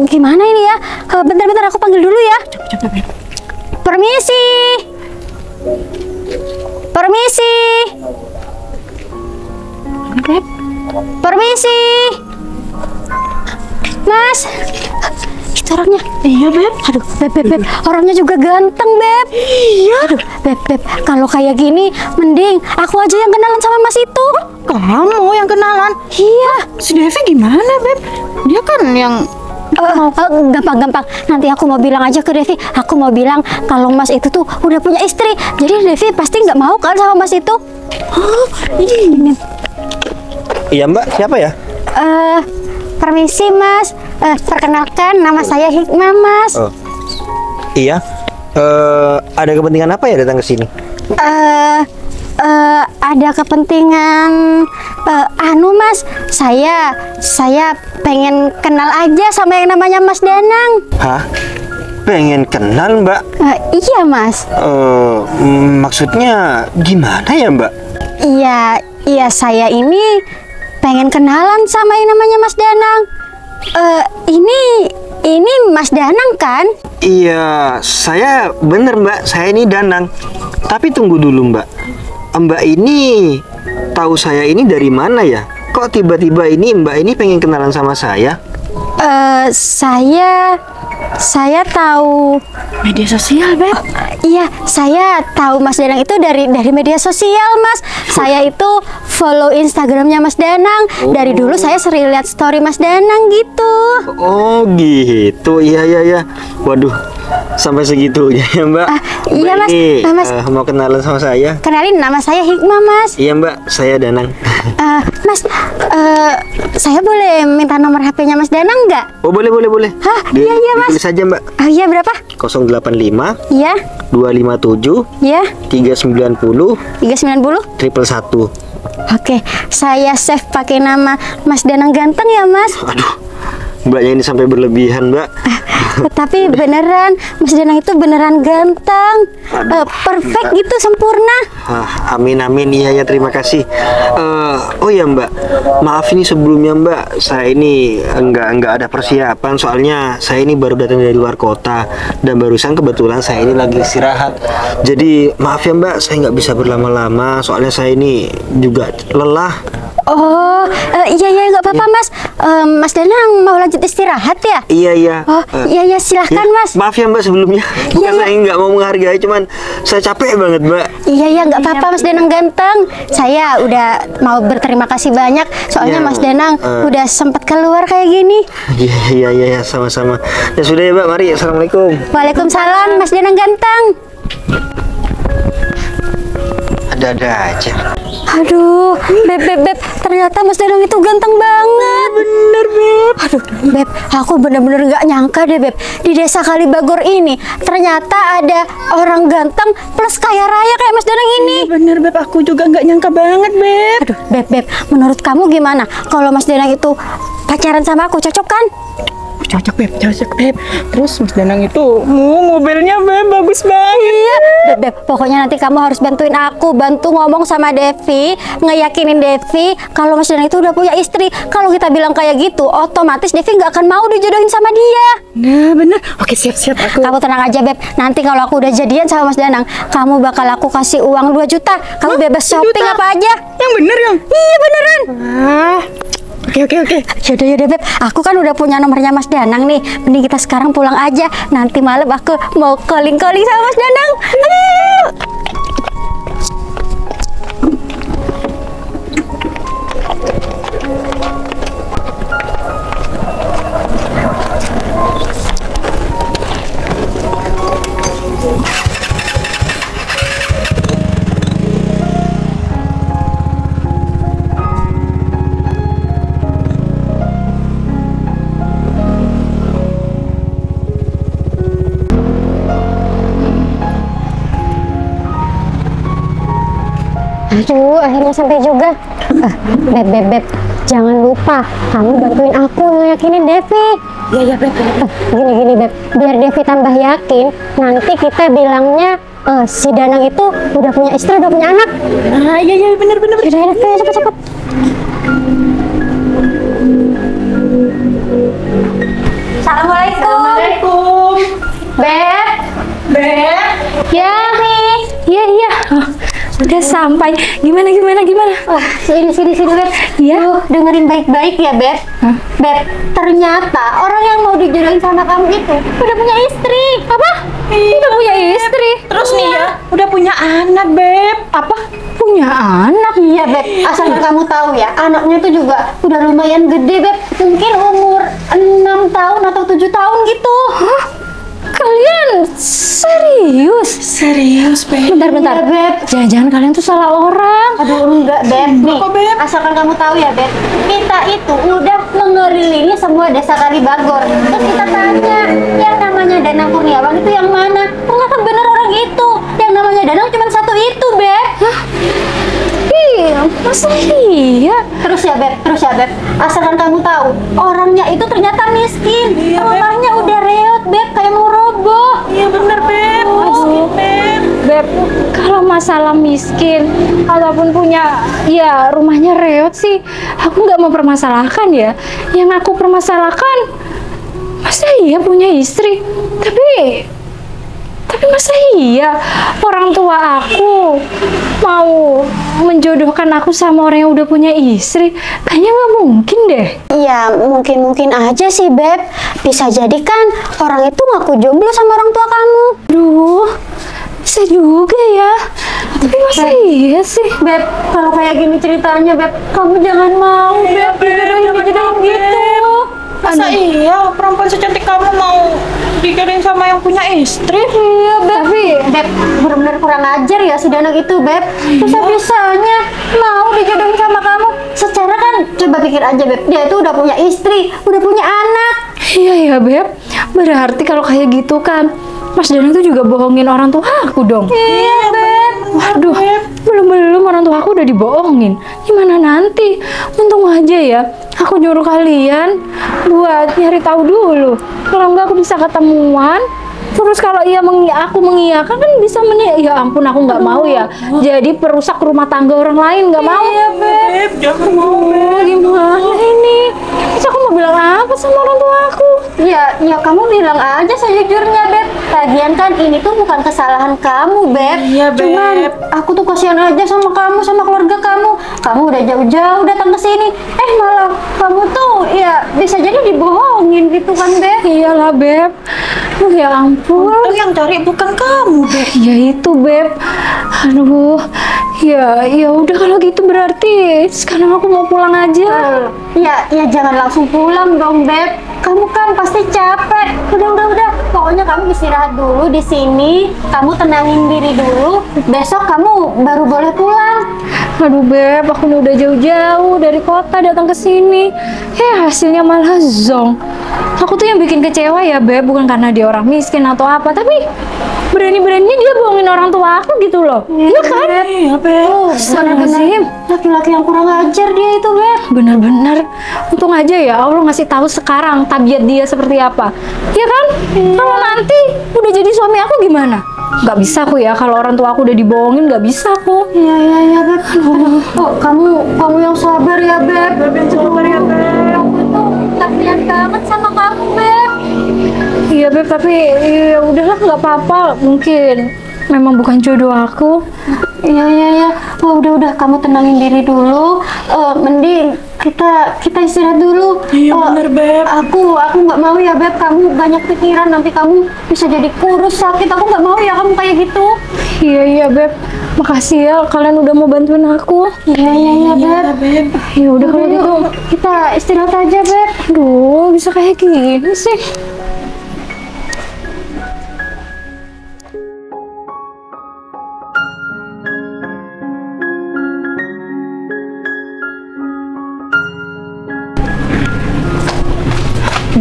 gimana ini ya? Bentar, aku panggil dulu ya. Coba, Beb. Permisi. Beb. Permisi. Mas. Itu orangnya. Iya, Beb. Aduh, Beb. Orangnya juga ganteng, Beb. Iya. Aduh, Beb. Kalau kayak gini, mending aku aja yang kenalan sama Mas itu. Kamu yang kenalan. Iya. Si Devi gimana, Beb? Dia kan yang Gampang. Nanti aku mau bilang aja ke Devi. Aku mau bilang kalau Mas itu tuh udah punya istri. Jadi Devi pasti nggak mau kan sama Mas itu. oh, ini. Iya Mbak, siapa ya? Permisi Mas. Perkenalkan nama saya Hikmah, Mas. Oh. Iya. Ada kepentingan apa ya datang ke sini? ada kepentingan anu Mas, saya pengen kenal aja sama yang namanya Mas Danang. Hah? Pengen kenal, Mbak? Iya Mas. Maksudnya gimana ya, Mbak? Iya saya ini pengen kenalan sama yang namanya Mas Danang. Ini Mas Danang kan? Iya, saya bener Mbak, saya ini Danang. Tapi tunggu dulu Mbak. Mbak ini tahu saya ini dari mana ya? Kok tiba-tiba ini Mbak ini pengen kenalan sama saya? Saya tahu Media sosial, Beb. iya, saya tahu Mas Danang itu dari media sosial, Mas. Saya itu follow Instagramnya Mas Danang. Dari dulu saya sering lihat story Mas Danang gitu. Oh gitu, iya. Waduh, sampai segitunya ya Mbak. Iya, Mbak Mas. ini, Mas. mau kenalan sama saya? Kenalin, nama saya Hikmah, Mas. Iya Mbak, saya Danang. Mas, saya boleh minta nomor HP-nya Mas Danang nggak? Oh boleh. Hah, iya, Mas. Tulis saja Mbak. Iya, berapa? 085 Iya, 257 iya. 390 390. 111. Oke, saya save pakai nama Mas Danang ganteng ya, Mas. Aduh, Mbaknya ini sampai berlebihan Mbak. Tapi beneran, Mas Danang itu beneran ganteng, perfect gitu, sempurna. Amin, iya terima kasih. Oh ya Mbak, maaf ini sebelumnya Mbak, saya ini enggak ada persiapan, soalnya saya ini baru datang dari luar kota dan barusan kebetulan saya ini lagi istirahat. Jadi maaf ya Mbak, saya nggak bisa berlama-lama, soalnya saya ini juga lelah. Oh, iya nggak apa-apa Mas. Mas Danang mau lanjut istirahat ya? Iya. Oh, iya silahkan Mas. Maaf ya Mbak sebelumnya. Bukan Iya. saya nggak mau menghargai, cuman saya capek banget Mbak. Iya nggak apa-apa Mas Danang ganteng. Saya udah mau berterima kasih banyak. Soalnya Iya, Mas Danang udah sempat keluar kayak gini. Iya sama-sama. Ya sudah ya Mbak, mari. Assalamualaikum. Waalaikumsalam Mas Danang ganteng. Ada aja. Aduh, Beb, ternyata Mas Danang itu ganteng banget. Bener, Beb. Aduh, Beb, aku bener-bener gak nyangka deh, Beb. Di desa Kalibagor ini, ternyata ada orang ganteng plus kaya raya kayak Mas Danang ini. Bener, Beb. Aku juga nggak nyangka banget, Beb. Aduh, Beb, menurut kamu gimana? Kalau Mas Danang itu pacaran sama aku, cocok kan? Cocok, Beb. Terus Mas Danang itu, mobilnya, Beb, bagus banget. Iya, Beb, pokoknya nanti kamu harus bantuin aku, bantu ngomong sama Devi, ngeyakinin Devi kalau Mas Danang itu udah punya istri. Kalau kita bilang kayak gitu, otomatis Devi nggak akan mau dijodohin sama dia. Nah, bener. Oke, siap aku. Kamu tenang aja, Beb. Nanti kalau aku udah jadian sama Mas Danang, kamu bakal aku kasih uang 2 juta. Kamu bebas 2 shopping juta? apa aja. Yang bener, yang? Iya, beneran. Oke. Yaudah, Beb. Aku kan udah punya nomornya Mas Danang nih. Mending kita sekarang pulang aja. Nanti malam aku mau calling-calling sama Mas Danang. Ayo. Aduh, akhirnya sampai juga. Beb, jangan lupa kamu bantuin aku ngeyakinin Devi. Iya, Beb. Gini, Beb, biar Devi tambah yakin, nanti kita bilangnya si Danang itu udah punya istri, udah punya anak. Iya, bener. Yaudah, cepet. Assalamualaikum. Beb. Ya, iya. Udah sampai. Gimana? Sini, Beb. Iya. Dengerin baik-baik ya, Beb. Beb, ternyata orang yang mau dijodohin sama kamu itu udah punya istri. Apa? Udah punya istri. Terus nih ya, udah punya anak, Beb. Apa? Punya anak. Iya, Beb. Asal kamu tahu ya, anaknya itu juga udah lumayan gede, Beb. Mungkin umur 6 tahun atau 7 tahun gitu. Hah? Kalian serius? Serius, Beb. Bentar. Iya, Beb. Jangan-jangan kalian tuh salah orang. Aduh, enggak, Beb. Nih, Kok, Beb? asalkan kamu tahu ya, Beb. Kita itu udah mengelilingi semua desa Kalibagor. Terus kita tanya, yang namanya Danang Kurniawan itu yang mana? Ternyata bener orang itu. Yang namanya Danang cuma satu itu, Beb. Terus ya Beb, asalkan kamu tahu, orangnya itu ternyata miskin. Rumahnya udah reot Beb, kayak mau roboh. Iya bener Beb. Miskin Beb. Beb, kalau masalah miskin ataupun punya ya rumahnya reot sih, aku nggak mempermasalahkan ya. Yang aku permasalahkan, masa iya punya istri, tapi masa iya orang tua aku mau menjodohkan aku sama orang yang udah punya istri? Kayaknya nggak mungkin deh. Iya, mungkin aja sih Beb. Bisa jadi kan orang itu ngaku jomblo sama orang tua kamu. Duh, bisa juga ya. Tapi masa iya sih? Beb, kalau kayak gini ceritanya Beb, kamu jangan mau Beb, dijodohin gitu. Masa iya perempuan secantik kamu mau dijodohin sama yang punya istri? Iya Beb. Tapi Beb benar-benar kurang ajar ya si Danang itu Beb. Bisa-bisanya mau dijodohin sama kamu. Secara kan coba pikir aja Beb, dia itu udah punya istri, udah punya anak. Iya ya Beb, berarti kalau kayak gitu kan Mas Danang tuh juga bohongin orang tua aku dong. Iya Beb. Waduh, belum orang tua aku udah dibohongin. Gimana nanti? Untung aja ya, aku nyuruh kalian buat nyari tahu dulu. Kalau enggak aku bisa ketemuan. Terus kalau aku mengiyakan kan bisa ya ampun aku nggak mau ya. Jadi perusak rumah tangga orang lain, nggak mau. Iya Beb, jangan mau Beb. Gimana ini? Terus aku mau bilang apa sama orang tua aku? Ya kamu bilang aja sejujurnya Beb. Lagian kan ini tuh bukan kesalahan kamu Beb. Iya, Beb. Cuman aku tuh kasihan aja sama kamu, sama keluarga kamu. Kamu udah jauh-jauh datang ke sini. Malah kamu tuh ya bisa jadi dibohongin gitu kan Beb. Iyalah Beb. Ya ampun. Untung yang cari bukan kamu Beb. Ya itu Beb. Aduh. Ya udah kalau gitu berarti sekarang aku mau pulang aja. Ya jangan langsung pulang dong Beb. Kamu kan pasti capek. Udah. Pokoknya kamu istirahat dulu di sini. Kamu tenangin diri dulu. Besok kamu baru boleh pulang. Aduh Beb, aku udah jauh-jauh dari kota datang ke sini. Hasilnya malah zonk. Aku tuh yang bikin kecewa ya Beb, bukan karena dia orang miskin atau apa, tapi berani-beraninya dia bohongin orang tua aku gitu loh. Iya kan? Iya Beb. Astagfirullahaladzim. Laki-laki yang kurang ajar dia itu Beb. Bener-bener. Untung aja ya Allah ngasih tahu sekarang tabiat dia seperti apa. Iya kan? Kalau nanti udah jadi suami aku gimana? Gak bisa aku ya, kalau orang tua aku udah dibohongin gak bisa aku. Iya Beb. Oh, kamu yang sabar ya Beb. Beb yang sabar ya Beb. Aku tuh kasihan banget sama kamu Beb. Iya Beb, tapi ya udahlah nggak apa-apa. Mungkin memang bukan jodoh aku. Iya. Oh, udah kamu tenangin diri dulu. Mending kita istirahat dulu. Iya bener Beb. Aku nggak mau ya Beb, kamu banyak pikiran, nanti kamu bisa jadi kurus sakit. Aku nggak mau ya kamu kayak gitu. Iya Beb, makasih ya kalian udah mau bantuin aku. Iya Beb. Ya udah kalau gitu. Kita istirahat aja Beb. Aduh, bisa kayak gini sih.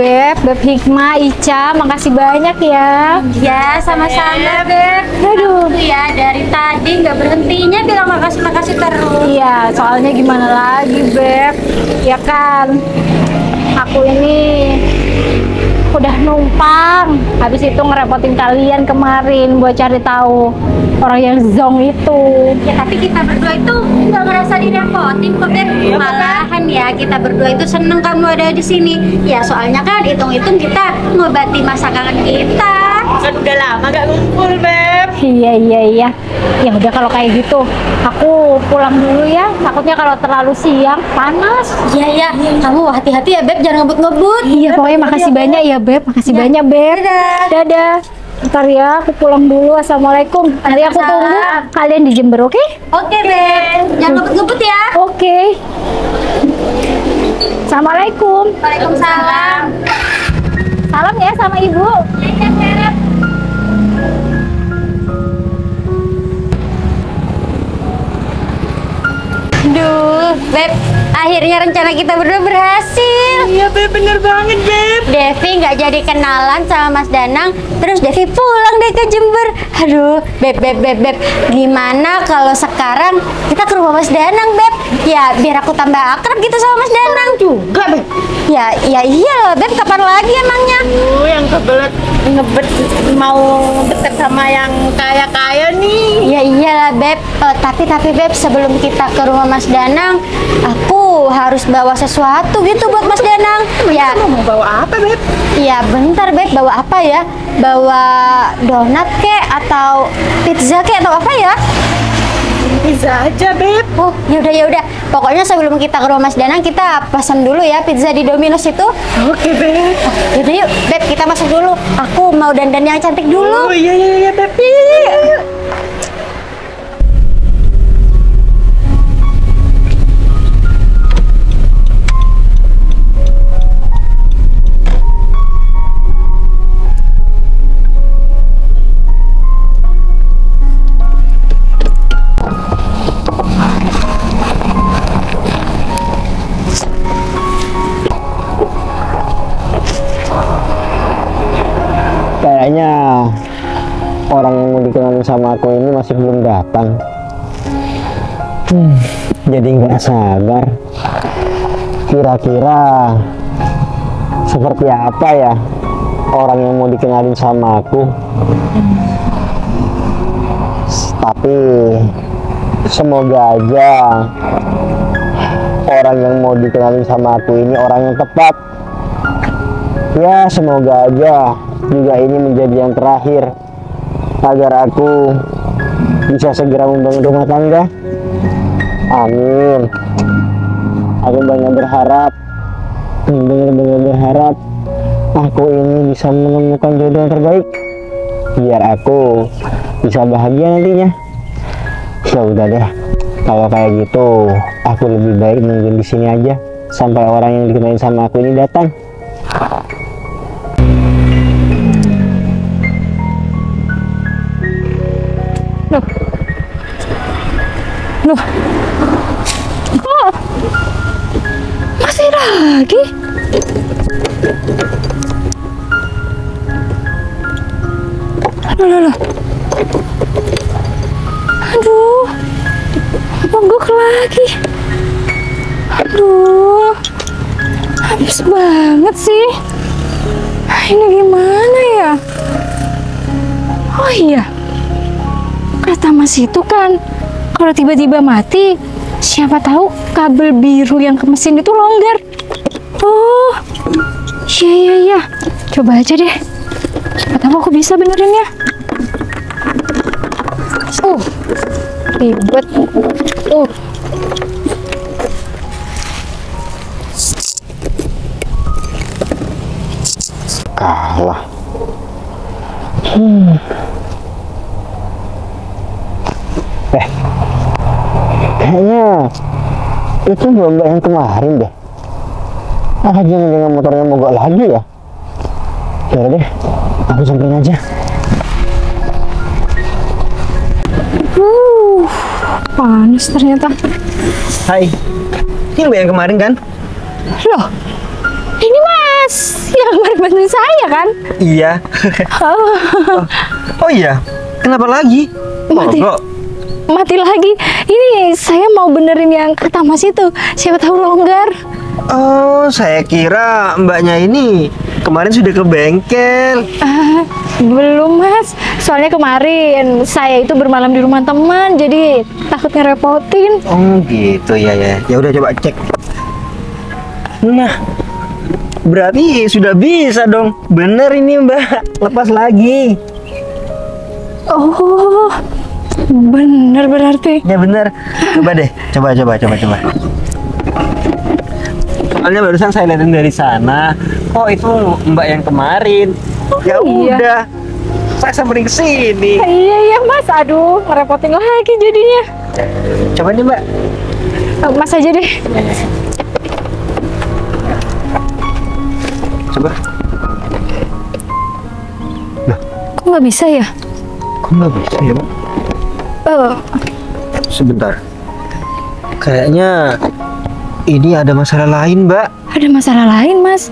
Beb Hikmah, Ica, makasih banyak ya. Ya, sama-sama Beb. Aduh. Ya, dari tadi nggak berhentinya bilang makasih terus. Iya, soalnya gimana lagi Beb? Ya kan, aku ini udah numpang. Habis itu ngerepotin kalian kemarin buat cari tahu orang yang zong itu. Ya, tapi kita berdua itu nggak ngerasa direpotin kok Beb. Malahan ya kita berdua itu seneng kamu ada di sini. Ya soalnya kan hitung-hitung kita ngobati masa kangen kita. Kan udah lama gak ngumpul Beb. Iya. Ya udah kalau kayak gitu, aku pulang dulu ya. Takutnya kalau terlalu siang panas. Iya. Kamu hati-hati ya Beb, jangan ngebut-ngebut. Iya, pokoknya makasih banyak ya Beb. Makasih banyak Beb. Dadah. Ntar ya, aku pulang dulu. Assalamualaikum. Nanti aku tunggu kalian di Jember, oke? Oke Beb, jangan ngebut-ngebut ya. Oke. Assalamualaikum. Waalaikumsalam. Salam ya sama ibu. Iya Beb. Aduh, Beb, Akhirnya rencana kita berdua berhasil. Iya Beb, bener banget Beb. Devi nggak jadi kenalan sama Mas Danang, terus Devi pulang deh ke Jember. Aduh, Beb, gimana kalau sekarang kita ke rumah Mas Danang, Beb? Ya, biar aku tambah akrab gitu sama Mas Danang. Juga Beb. Ya iya, Beb, kapan lagi emangnya? Yang kebelet ngebet mau deket sama yang kaya-kaya nih. Ya iyalah, Beb. Tapi Beb, sebelum kita ke rumah Mas Danang, aku harus bawa sesuatu gitu buat Mas Danang. Ya. Kamu mau bawa apa Beb? Iya, bentar Beb, bawa apa ya? Bawa donat kek atau pizza kek atau apa ya? Bisa aja Beb. Oh, yaudah. Pokoknya sebelum kita ke rumah Mas Danang, kita pesan dulu ya pizza di Domino's itu. Oke Beb. Yaudah yuk, Beb, kita masuk dulu. Aku mau dandan yang cantik dulu. Oh iya Beb. Iya. Kayaknya orang yang mau dikenalin sama aku ini masih belum datang. Jadi nggak sabar. Kira-kira seperti apa ya orang yang mau dikenalin sama aku? Tapi semoga aja orang yang mau dikenalin sama aku ini orang yang tepat. Ya, semoga aja juga ini menjadi yang terakhir agar aku bisa segera membangun rumah tangga. Amin. Aku benar berharap aku ini bisa menemukan jodoh yang terbaik biar aku bisa bahagia nantinya. Ya udah deh, kalau kayak gitu aku lebih baik nungguin di sini aja sampai orang yang dikenalin sama aku ini datang. Loh, kok masih lagi? Loh. Aduh, mogok lagi. Aduh, habis banget sih. Ini gimana ya? Oh iya, kata Mas itu kan, kalau tiba-tiba mati, siapa tahu kabel biru yang ke mesin itu longgar. Oh, iya. Coba aja deh. Siapa tahu aku bisa benerinnya. Ribet. Kalah. Kayaknya itu Mbak yang kemarin deh. Jangan motornya mogok lagi ya. Ya deh, aku samperin aja. Panas ternyata. Hai, ini Mbak yang kemarin kan? Loh, ini Mas yang kemarin bantuin saya kan? Iya. Oh iya, kenapa lagi? Mati lagi. Ini saya mau benerin yang kata Mas itu. Siapa tahu longgar. Oh, saya kira Mbaknya ini kemarin sudah ke bengkel. Belum Mas. Soalnya kemarin saya itu bermalam di rumah teman, jadi takut ngerepotin. Oh gitu ya. Ya udah coba cek. Nah, berarti sudah bisa dong. Bener ini Mbak, lepas lagi. Oh, bener berarti. Ya bener. Coba deh, coba. Soalnya barusan saya lihatin dari sana. Oh itu Mbak yang kemarin. Ya udah, saya samperin ke sini. Iya Mas. Aduh, ngerepotin lagi jadinya. Coba nih Mbak. Mas aja deh. Coba. Kok nggak bisa ya? Kok nggak bisa ya Mbak? Oh, Sebentar. Kayaknya ini ada masalah lain, Mbak. Ada masalah lain, Mas.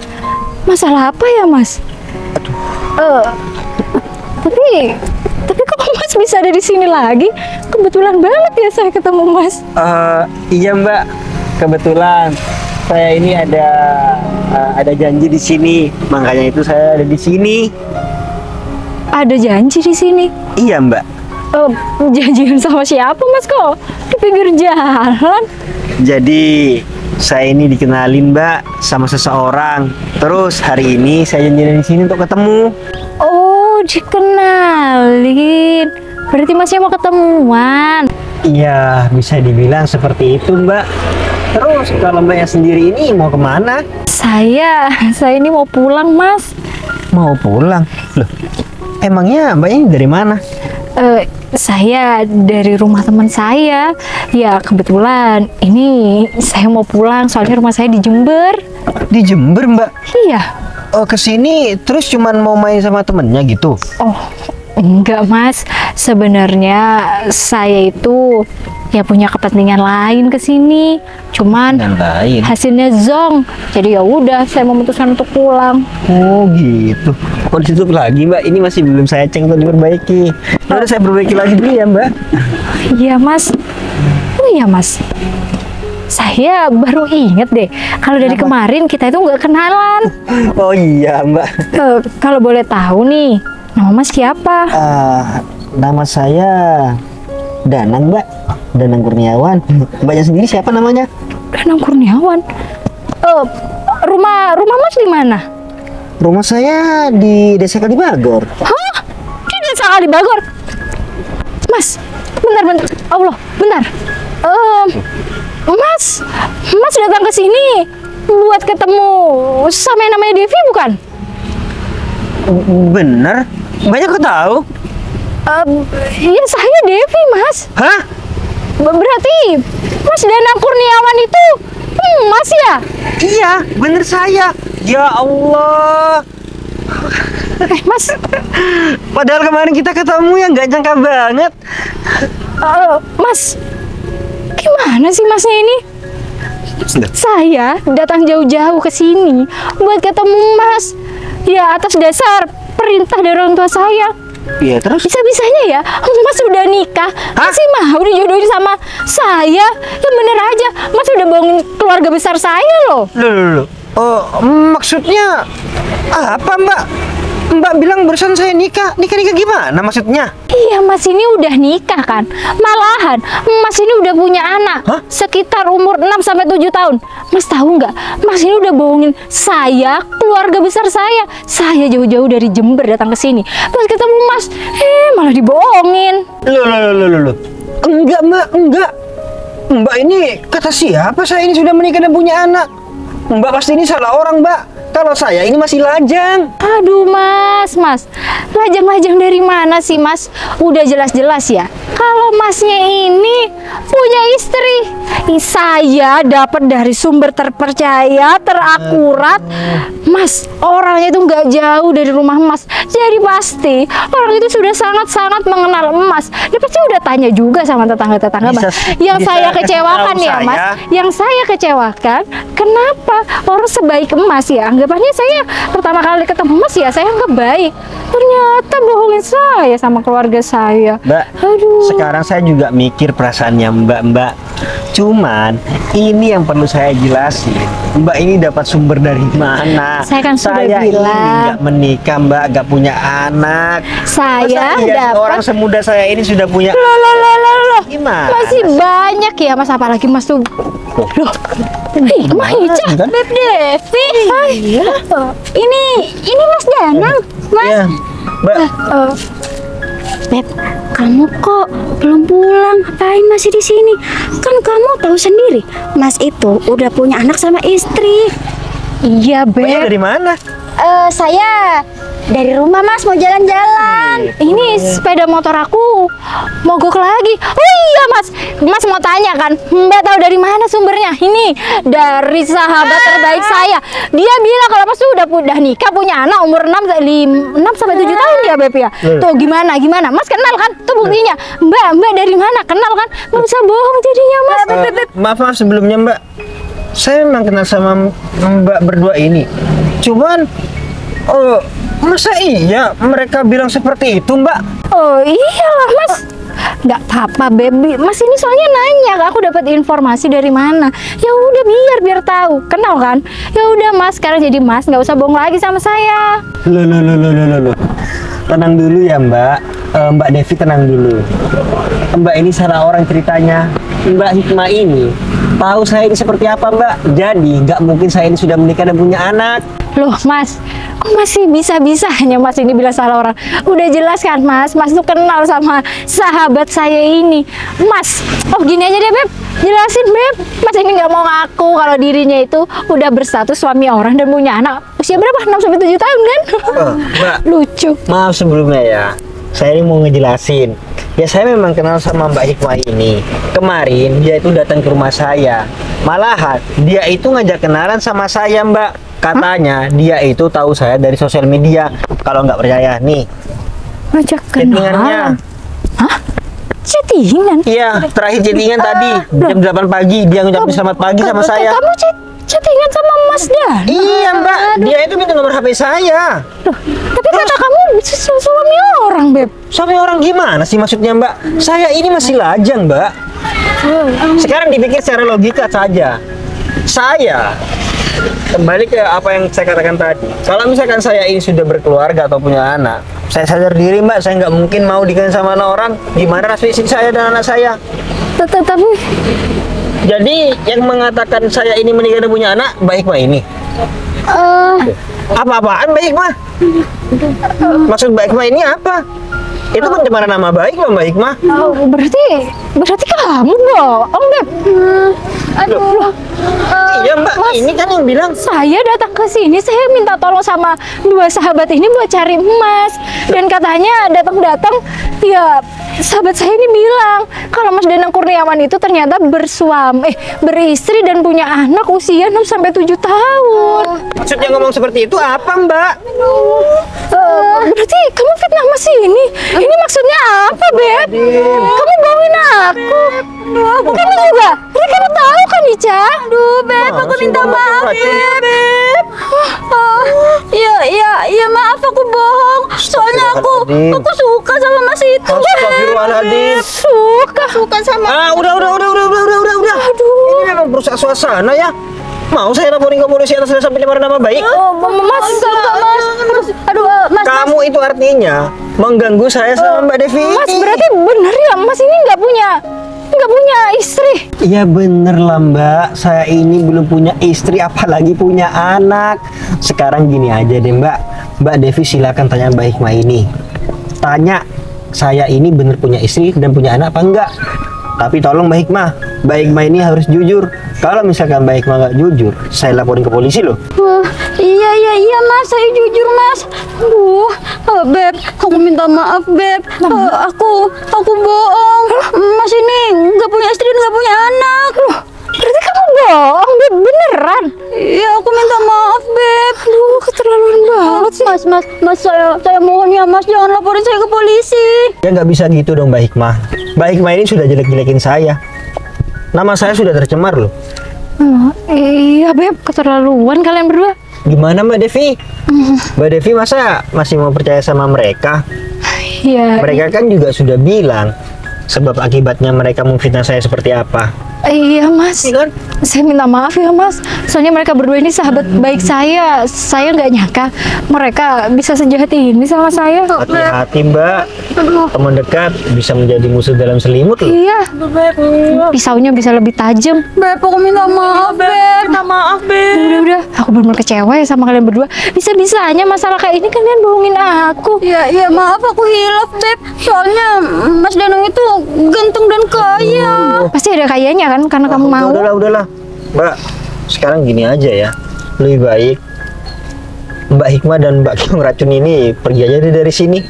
Masalah apa ya, Mas? Tapi kok Mas bisa ada di sini lagi? Kebetulan banget ya saya ketemu Mas. Iya, Mbak. Kebetulan saya ini ada janji di sini. Makanya itu saya ada di sini. Ada janji di sini? Iya, Mbak. Janjian sama siapa, Mas, kok di pinggir jalan? Jadi saya ini dikenalin, Mbak, sama seseorang. Terus hari ini saya janjian di sini untuk ketemu. Oh, dikenalin. Berarti Masnya mau ketemuan. Iya, bisa dibilang seperti itu, Mbak. Terus kalau Mbaknya sendiri ini mau kemana? Saya ini mau pulang, Mas. Mau pulang? Loh, emangnya Mbaknya ini dari mana? Saya dari rumah teman saya. Ya, kebetulan ini saya mau pulang soalnya rumah saya di Jember. Di Jember, Mbak? Iya. Oh, kesini terus cuman mau main sama temennya gitu? Oh, enggak, Mas. Sebenarnya saya itu ya punya kepentingan lain ke sini. Cuman lain. hasilnya zonk. Jadi ya udah, saya memutuskan untuk pulang. Oh, gitu. Kok ditutup lagi, Mbak? Ini masih belum saya cek untuk diperbaiki. Udah saya perbaiki lagi dulu ya, Mbak. Iya, Mas. Oh iya, Mas. Saya baru inget deh, kalau dari kemarin kita itu nggak kenalan. Oh iya, Mbak. Kalau boleh tahu nih, nama Mas siapa? Nama saya Danang, Mbak. Danang Kurniawan. Mbaknya sendiri siapa namanya? Danang Kurniawan. Rumah Mas di mana? Rumah saya di Desa Kalibagor. Hah? Di Desa Kalibagor? Mas, bentar. Allah, bentar. Mas datang ke sini buat ketemu sama yang namanya Devi, bukan? Bener? Banyak kok tahu? Ya saya Devi, Mas. Hah? Berarti Mas Danang Kurniawan itu Mas ya? Iya, bener saya. Ya Allah. Mas. Padahal kemarin kita ketemu ya nggak nyangka banget. Mas, gimana sih Masnya ini? Saya datang jauh-jauh ke sini buat ketemu Mas. Ya atas dasar perintah dari orang tua saya. Iya, terus? Bisa-bisanya ya Mas udah nikah, masih mau dijodohin sama saya? Ya bener aja, Mas udah bohongin keluarga besar saya loh. Loh. Oh, maksudnya apa, Mbak? Mbak bilang barusan saya nikah. Nikah gimana maksudnya? Iya, Mas ini udah nikah kan. Malahan Mas ini udah punya anak. Hah? Sekitar umur 6-7 tahun. Mas tahu nggak? Mas ini udah bohongin saya, keluarga besar saya. Saya jauh-jauh dari Jember datang ke sini. Pas ketemu Mas, malah dibohongin. Loh. Enggak, Mbak, enggak. Mbak ini kata siapa saya ini sudah menikah dan punya anak? Mbak pasti ini salah orang, Mbak. Kalau saya ini masih lajang. Aduh, Mas. Lajang-lajang dari mana sih, Mas? Udah jelas-jelas ya. Kalau Masnya ini punya istri. Saya dapat dari sumber terpercaya, terakurat. Mas, orangnya itu nggak jauh dari rumah Mas. Jadi pasti orang itu sudah sangat-sangat mengenal Mas. Dia pasti udah tanya juga sama tetangga-tetangga, Mas. Yang saya kecewakan ya, Mas. Yang saya kecewakan, kenapa orang sebaik Mas ya? Anggapannya saya pertama kali ketemu Mas ya, saya anggap baik. Ternyata bohongin saya sama keluarga saya. Mbak, aduh. Sekarang saya juga mikir perasaannya Mbak. Cuman ini yang perlu saya jelasin. Mbak ini dapat sumber dari mana? Saya kan sudah saya bilang. Ini nggak menikah, Mbak, nggak punya anak. Saya dapat orang semuda saya ini sudah punya. Loh. Gimana? Masih banyak ya, Mas, apalagi Mas tuh. Loh. Mah Ica, Beb Devi. Ini Mas Danang, Mas. Iya, Mbak. Beb, kamu kok belum pulang? Ngapain masih di sini? Kan kamu tahu sendiri, Mas itu udah punya anak sama istri. Iya, Mbaknya Beb. dari mana? Saya dari rumah, Mas, mau jalan-jalan. Ini sepeda motor aku mogok lagi. Oh iya, Mas mau tanya kan, Mbak tahu dari mana sumbernya? Ini dari sahabat terbaik saya. Dia bilang kalau Mas tuh udah nikah, punya anak umur 6-7 tahun ya, Beb ya. Tuh gimana? Mas kenal kan? Tuh buktinya. Mbak dari mana? Kenal kan? Nggak usah bohong jadinya, Mas. Maaf sebelumnya, Mbak. saya memang kenal sama Mbak berdua ini. Cuman, oh, masa iya mereka bilang seperti itu, Mbak? Oh iyalah Mas, nggak apa-apa baby. Mas ini soalnya nanya, aku dapat informasi dari mana. Ya udah biar tahu, kenal kan? Ya udah Mas, sekarang jadi Mas nggak usah bohong lagi sama saya. Loh. Tenang dulu ya Mbak. Mbak Devi tenang dulu. Mbak ini salah orang ceritanya. Mbak Hikmah ini tahu saya ini seperti apa Mbak. Jadi nggak mungkin saya ini sudah menikah dan punya anak. Loh Mas, kok masih bisa-bisanya Mas ini bilang salah orang? Udah jelas kan Mas tuh kenal sama sahabat saya ini. Mas, oh gini aja deh Beb, jelasin Beb. Mas ini nggak mau ngaku kalau dirinya itu udah berstatus suami orang dan punya anak. Usia berapa? 6-7 tahun kan? Mbak, Lucu. maaf sebelumnya ya. Saya ini mau ngejelasin. Ya saya memang kenal sama Mbak Hikmah ini. Kemarin dia itu datang ke rumah saya. Malahan dia itu ngajak kenalan sama saya Mbak. Katanya dia itu tahu saya dari sosial media. Kalau nggak percaya nih, Ngajak chattingannya. kenalan. Hah? Chattingan? Iya, terakhir chattingan tadi jam 8 pagi dia ngucapin selamat pagi sama saya. Kamu chattingan sama Mas Dan? Iya Mbak, dia itu minta nomor HP saya. Loh, tapi kata kamu suami orang Beb. Suami orang gimana sih maksudnya Mbak? Saya ini masih lajang Mbak. Sekarang dipikir secara logika saja. Saya kembali ke apa yang saya katakan tadi. Kalau misalkan saya ini sudah berkeluarga atau punya anak, saya sadar diri Mbak, saya nggak mungkin mau dikenal sama orang. Gimana rasa istri saya dan anak saya? Tapi Jadi yang mengatakan saya ini menikah dan punya anak, Mbak Hikmah ini. Apa-apaan Mbak Hikmah? Maksud Mbak Hikmah ini apa? Itu pencemaran nama baik Mbak Hikmah. berarti kamu bohong Beb. Aduh. Iya Mbak, ini kan yang bilang. Saya datang ke sini, saya minta tolong sama dua sahabat ini buat cari emas. Dan katanya datang ya sahabat saya ini bilang kalau Mas Danang Kurniawan itu ternyata beristri dan punya anak usia 6-7 tahun. Maksudnya ngomong seperti itu apa Mbak? Berarti kamu fitnah Mas ini? Ini maksudnya apa Beb? Kamu bohongin aku. Kamu juga? Ini kamu tahu kan Ica? Aduh Beb, aku minta maaf ya Beb. Iya maaf aku bohong. Soalnya aku suka sama Mas itu. Astagfirullahaladzim. Suka sama. Udah. Aduh. Ini memang merusak suasana ya. Mau saya laporin ke polisi atas dasar pencemaran nama baik? Mas, enggak Mas. Aduh, Mas. Kamu itu artinya mengganggu saya sama Mbak Devi. Mas, berarti bener ya Mas ini nggak punya istri? Iya bener lah Mbak, saya ini belum punya istri apalagi punya anak. Sekarang gini aja deh Mbak Devi silakan tanya Mbak Hikmah ini. Tanya saya ini bener punya istri dan punya anak apa enggak. Tapi tolong Mbak Hikmah ini harus jujur. Kalau misalkan Mbak Hikmah nggak jujur, saya laporin ke polisi loh. Iya Mas, saya jujur Mas. Beb, aku minta maaf Beb. Aku bohong. Mas ini nggak punya istri dan nggak punya anak. Loh, berarti kamu bohong Beb, beneran? Iya, aku minta maaf Beb. Aduh, keterlaluan banget sih. Mas, saya mohon ya Mas, jangan laporin saya ke polisi. Ya nggak bisa gitu dong Mbak Hikmah. Mbak Hikmah ini sudah jelek-jelekin saya. Nama saya sudah tercemar loh. Iya Beb, keterlaluan kalian berdua. Gimana Mbak Devi? Mbak Devi masa masih mau percaya sama mereka? Iya. Mereka kan juga sudah bilang sebab akibatnya mereka memfitnah saya seperti apa. Iya Mas, saya minta maaf ya Mas. Soalnya mereka berdua ini sahabat baik saya. Saya nggak nyangka mereka bisa sejahat ini sama saya. Hati-hati Mbak, teman dekat bisa menjadi musuh dalam selimut loh. Iya, pisaunya bisa lebih tajam. Beb, aku minta maaf Beb. Udah, aku benar-benar kecewa ya sama kalian berdua. Bisa-bisanya masalah kayak ini kalian bohongin aku. Iya maaf aku hilaf Beb. Soalnya Mas Danang itu ganteng dan kaya. Pasti ada kayanya kan, karena kamu mau. Udahlah. Mbak, sekarang gini aja ya. Lebih baik Mbak Hikmah dan Mbak Kiong Racun ini pergi aja dari sini.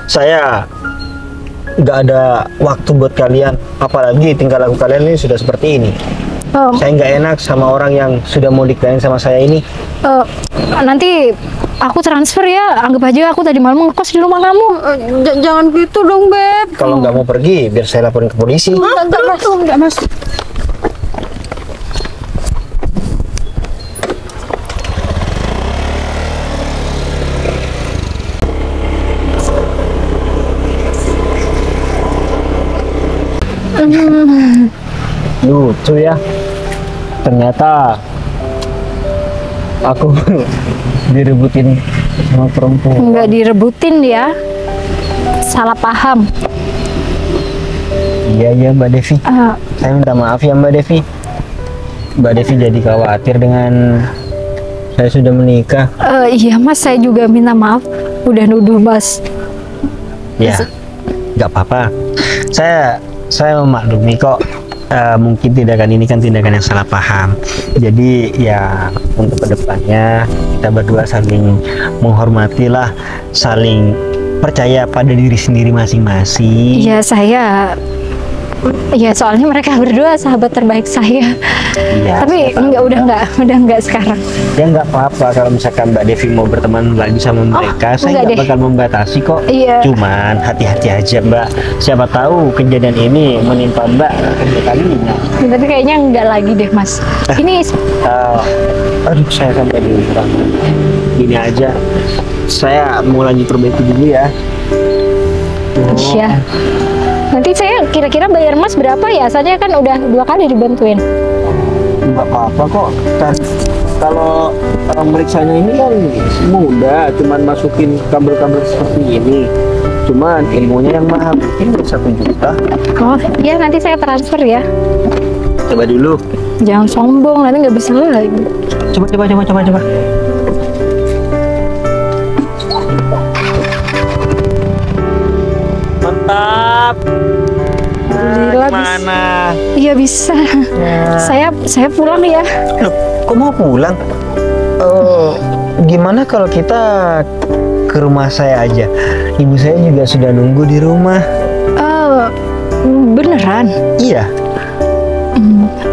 Saya nggak ada waktu buat kalian. Apalagi tingkah laku kalian ini sudah seperti ini. Saya nggak enak sama orang yang sudah mau dikenalin sama saya ini. Nanti aku transfer ya. Anggap aja aku tadi malam ngekos di rumah kamu. Jangan gitu dong Beb. Kalau nggak mau pergi, biar saya laporin ke polisi. Enggak Mas. Lucu ya. Ternyata aku direbutin sama perempuan. Nggak direbutin dia. Salah paham. Iya Mbak Devi. Saya minta maaf ya Mbak Devi. Mbak Devi jadi khawatir dengan saya sudah menikah. Iya Mas, saya juga minta maaf. Udah nuduh Mas. Ya, nggak apa-apa. Saya memaklumi kok. Mungkin tindakan ini kan tindakan yang salah paham. Jadi ya untuk kedepannya kita berdua saling menghormati lah, saling percaya pada diri sendiri masing-masing. Iya iya soalnya mereka berdua sahabat terbaik saya. Iya. Tapi udah enggak sekarang. Ya nggak apa-apa kalau misalkan Mbak Devi mau berteman lagi sama mereka, saya enggak nggak deh. bakal membatasi kok. Iya. Cuman hati-hati aja Mbak. Siapa tahu kejadian ini menimpa Mbak kedua kalinya. Tapi kayaknya enggak lagi deh Mas. Ini Aduh, saya sampai di rumah. Gini aja, saya mau lanjut perbaiki dulu ya. Iya. Nanti saya kira-kira bayar Mas berapa ya? Soalnya kan udah 2 kali dibantuin. Nggak apa-apa kok. Kan kalau meriksanya ini kan mudah, cuman masukin kabel-kabel seperti ini. Cuman ilmunya yang mahal, mungkin 1 juta. Oh iya, nanti saya transfer ya. Coba dulu. Jangan sombong, nanti nggak bisa lagi. Coba. Mantap. Alhamdulillah Mana? Iya bisa. Saya pulang ya. Loh, kok mau pulang? Gimana kalau kita ke rumah saya aja? Ibu saya juga sudah nunggu di rumah. Beneran? Iya.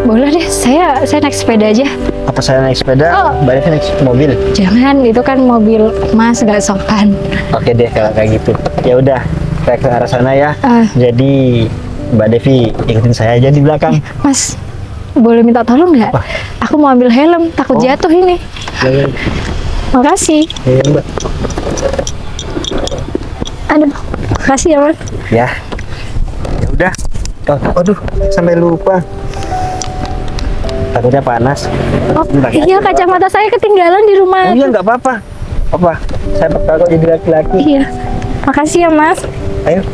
Boleh deh, saya naik sepeda aja. Apa saya naik sepeda? Oh. Mbak Devi naik mobil? Jangan, itu kan mobil Mas, nggak sopan. Oke deh kalau kayak gitu. Ya udah, saya ke arah sana ya. Jadi Mbak Devi ikutin saya aja di belakang. Mas, boleh minta tolong nggak? Apa? Aku mau ambil helm, takut jatuh ini. Ya, Makasih. Mbak. Aduh, makasih ya Mas. Ya. Ya udah. Aduh, sampai lupa. Takutnya panas. Oh, Bentar, iya, kacamata saya ketinggalan di rumah. Oh iya nggak apa-apa. Apa? Saya bakal kok jadi laki-laki. Iya. Makasih ya Mas. Ayo.